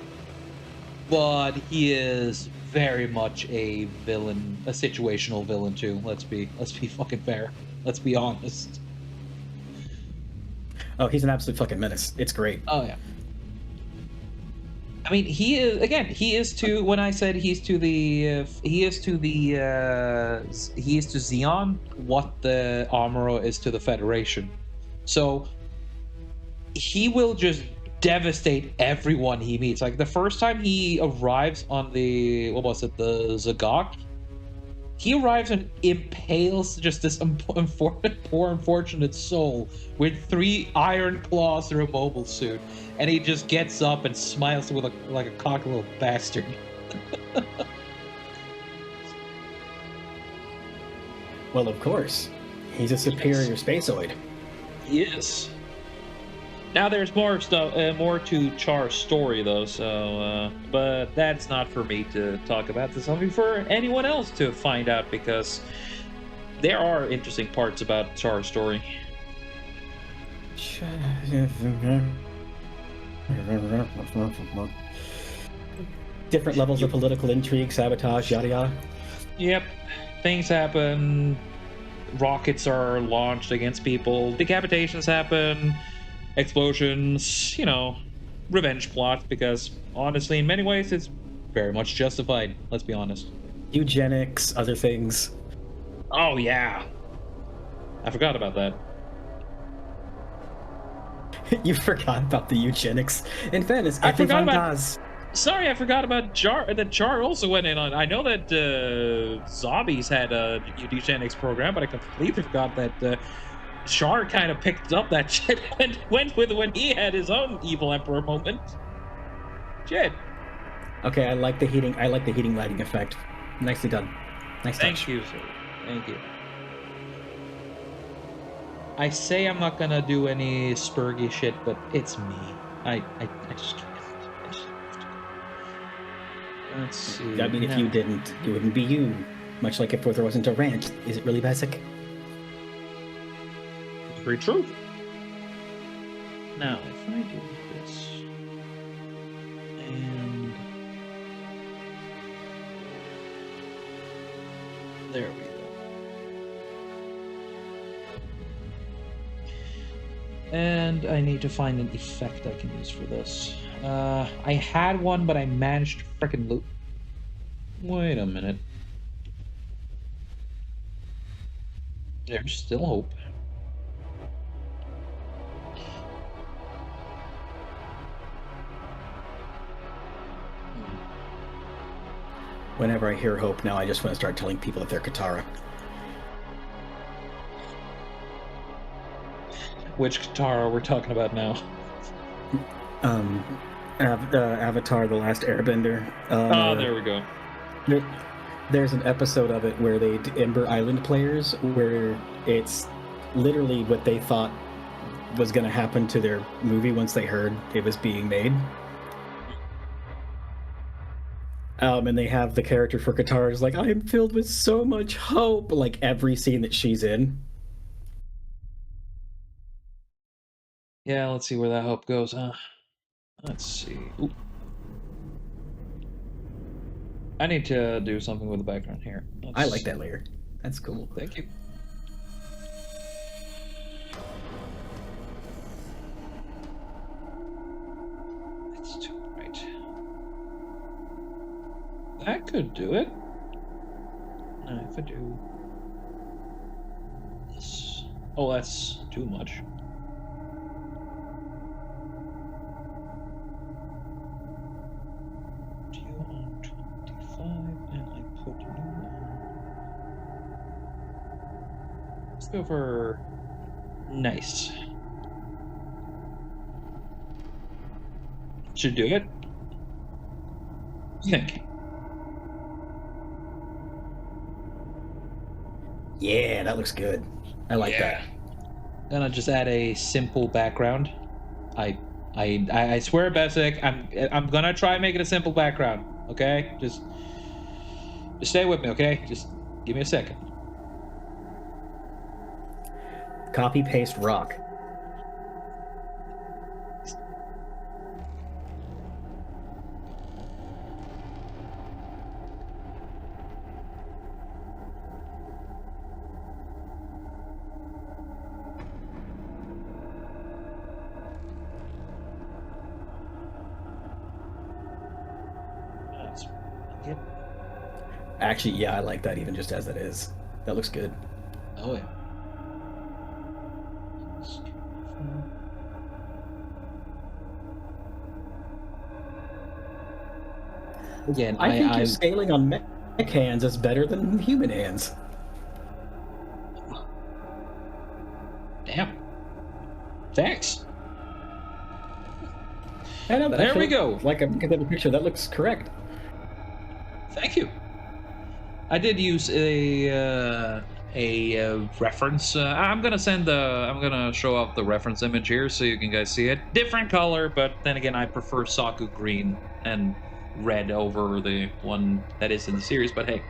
but he is very much a villain, a situational villain too. Let's be fucking fair. Let's be honest. Oh, he's an absolute fucking menace. It's great. Oh yeah. I mean, he is to, when I said he is to Zeon what the Amuro is to the Federation. So he will just devastate everyone he meets. Like the first time he arrives on the, the Zagok, he arrives and impales just this poor unfortunate soul with 3 iron claws through a mobile suit, and he just gets up and smiles with like a cocky little bastard. Well, of course, he's a superior spaceoid. Yes. Now there's more to Char's story though, so but that's not for me to talk about. This is something for anyone else to find out, because there are interesting parts about Char's story. Different levels of political intrigue, sabotage, yada yada. Yep, things happen. Rockets are launched against people. Decapitations happen. Explosions, revenge plot, because honestly, in many ways, it's very much justified. Let's be honest. Eugenics, other things. Oh, yeah. I forgot about that. You forgot about the eugenics. In fairness, everyone does. Sorry, I forgot about Jar. That Jar also went in on. I know that Zombies had a eugenics program, but I completely forgot that Char kind of picked up that shit and went with it when he had his own evil emperor moment. Shit. Okay, I like the heating lighting effect. Nicely done. Nice touch. Thank you, sir. Thank you. I say I'm not gonna do any spurgy shit, but it's me. I just can't. Let's see. I mean, if you didn't, it wouldn't be you. Much like if there wasn't a rant. Is it really basic? Very true. Now, if I do this, and there we go. And I need to find an effect I can use for this. I had one, but I managed to frickin' loot. Wait a minute. There's still hope. Hmm. Whenever I hear hope now, I just want to start telling people that they're Katara. Which Katara we're talking about now? Um, Avatar: The Last Airbender. There we go. There's an episode of it where they Ember Island players, where it's literally what they thought was going to happen to their movie once they heard it was being made. And they have the character for Katara is like, I'm filled with so much hope, like every scene that she's in. Yeah, let's see where that hope goes. Let's see. Ooh. I need to do something with the background here. I like that layer. That's cool. Thank you. That's too bright. That could do it. If I do this. Oh, that's too much. Let's go for nice. Should do it. I think. Yeah, that looks good. I like that. Then I'll just add a simple background. I swear, Basic, I'm gonna try making a simple background. Okay, just stay with me. Okay, just give me a second. Copy paste rock. Actually, yeah, I like that even just as it is. That looks good. Oh yeah. Again, I think your scaling on mech hands is better than human hands. Damn. Thanks. I know that. There we go. Like I'm looking at the picture, that looks correct. Thank you. I did use a reference. I'm gonna show off the reference image here so you can guys see it. Different color, but then again, I prefer Zaku green and red over the one that is in the series. But hey,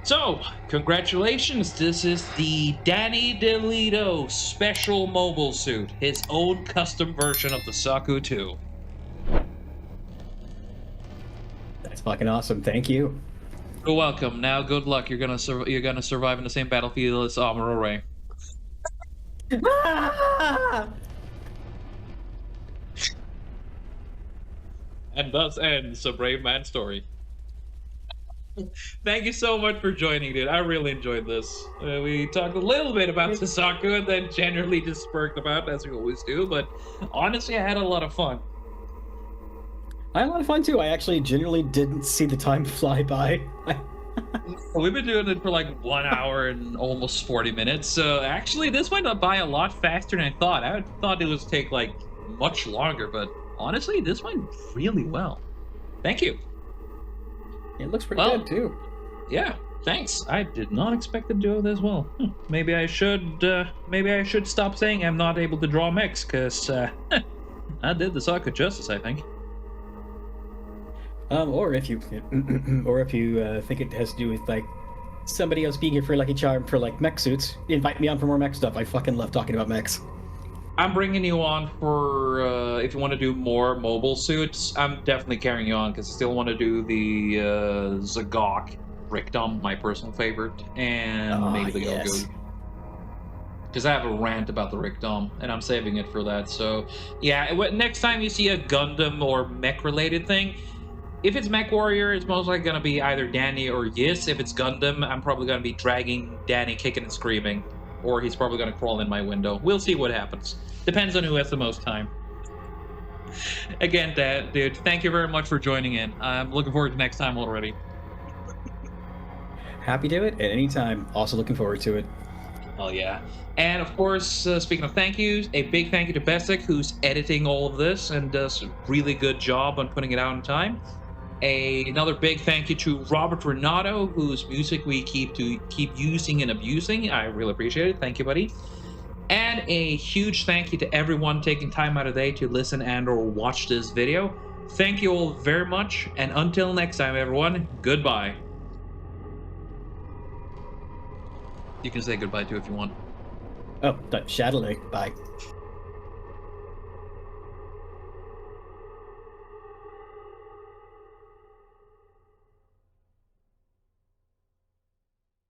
so congratulations! This is the DanyyDelete0 special mobile suit, his own custom version of the Zaku II. That's fucking awesome. Thank you. You're welcome. Now, good luck. You're gonna survive in the same battlefield as Amuro Ray. And thus ends a brave man's story. Thank you so much for joining, dude. I really enjoyed this. We talked a little bit about Zaku and then generally just spurred about, as we always do. But honestly, I had a lot of fun. I had a lot of fun too. I actually genuinely didn't see the time fly by. We've been doing it for like 1 hour and almost 40 minutes. So actually, this went by a lot faster than I thought. I thought it would take like much longer, but honestly, this went really well. Thank you. It looks pretty good too. Yeah, thanks. I did not expect to do this well. Maybe I should stop saying I'm not able to draw mechs, because I did the Zaku justice, I think. Or if you think it has to do with like somebody else being here for Lucky Charm for like mech suits, invite me on for more mech stuff. I fucking love talking about mechs. I'm bringing you on for if you want to do more mobile suits. I'm definitely carrying you on because I still want to do the Zagok Rickdom, my personal favorite, and maybe the Goku. Because I have a rant about the Rickdom, and I'm saving it for that. So yeah, next time you see a Gundam or mech related thing, If it's Mech Warrior, it's most likely going to be either Danny or Yis. If it's Gundam, I'm probably going to be dragging Danny kicking and screaming. Or he's probably going to crawl in my window. We'll see what happens. Depends on who has the most time. Again, Dad, dude, thank you very much for joining in. I'm looking forward to next time already. Happy to it at any time. Also looking forward to it. Oh, yeah. And of course, speaking of thank yous, a big thank you to Besic, who's editing all of this and does a really good job on putting it out in time. Another big thank you to Robert Renato, whose music we keep using and abusing. I really appreciate it. Thank you, buddy. And a huge thank you to everyone taking time out of their day to listen and or watch this video. Thank you all very much, and until next time, everyone, goodbye. You can say goodbye too if you want. Oh, Shadowley. Bye.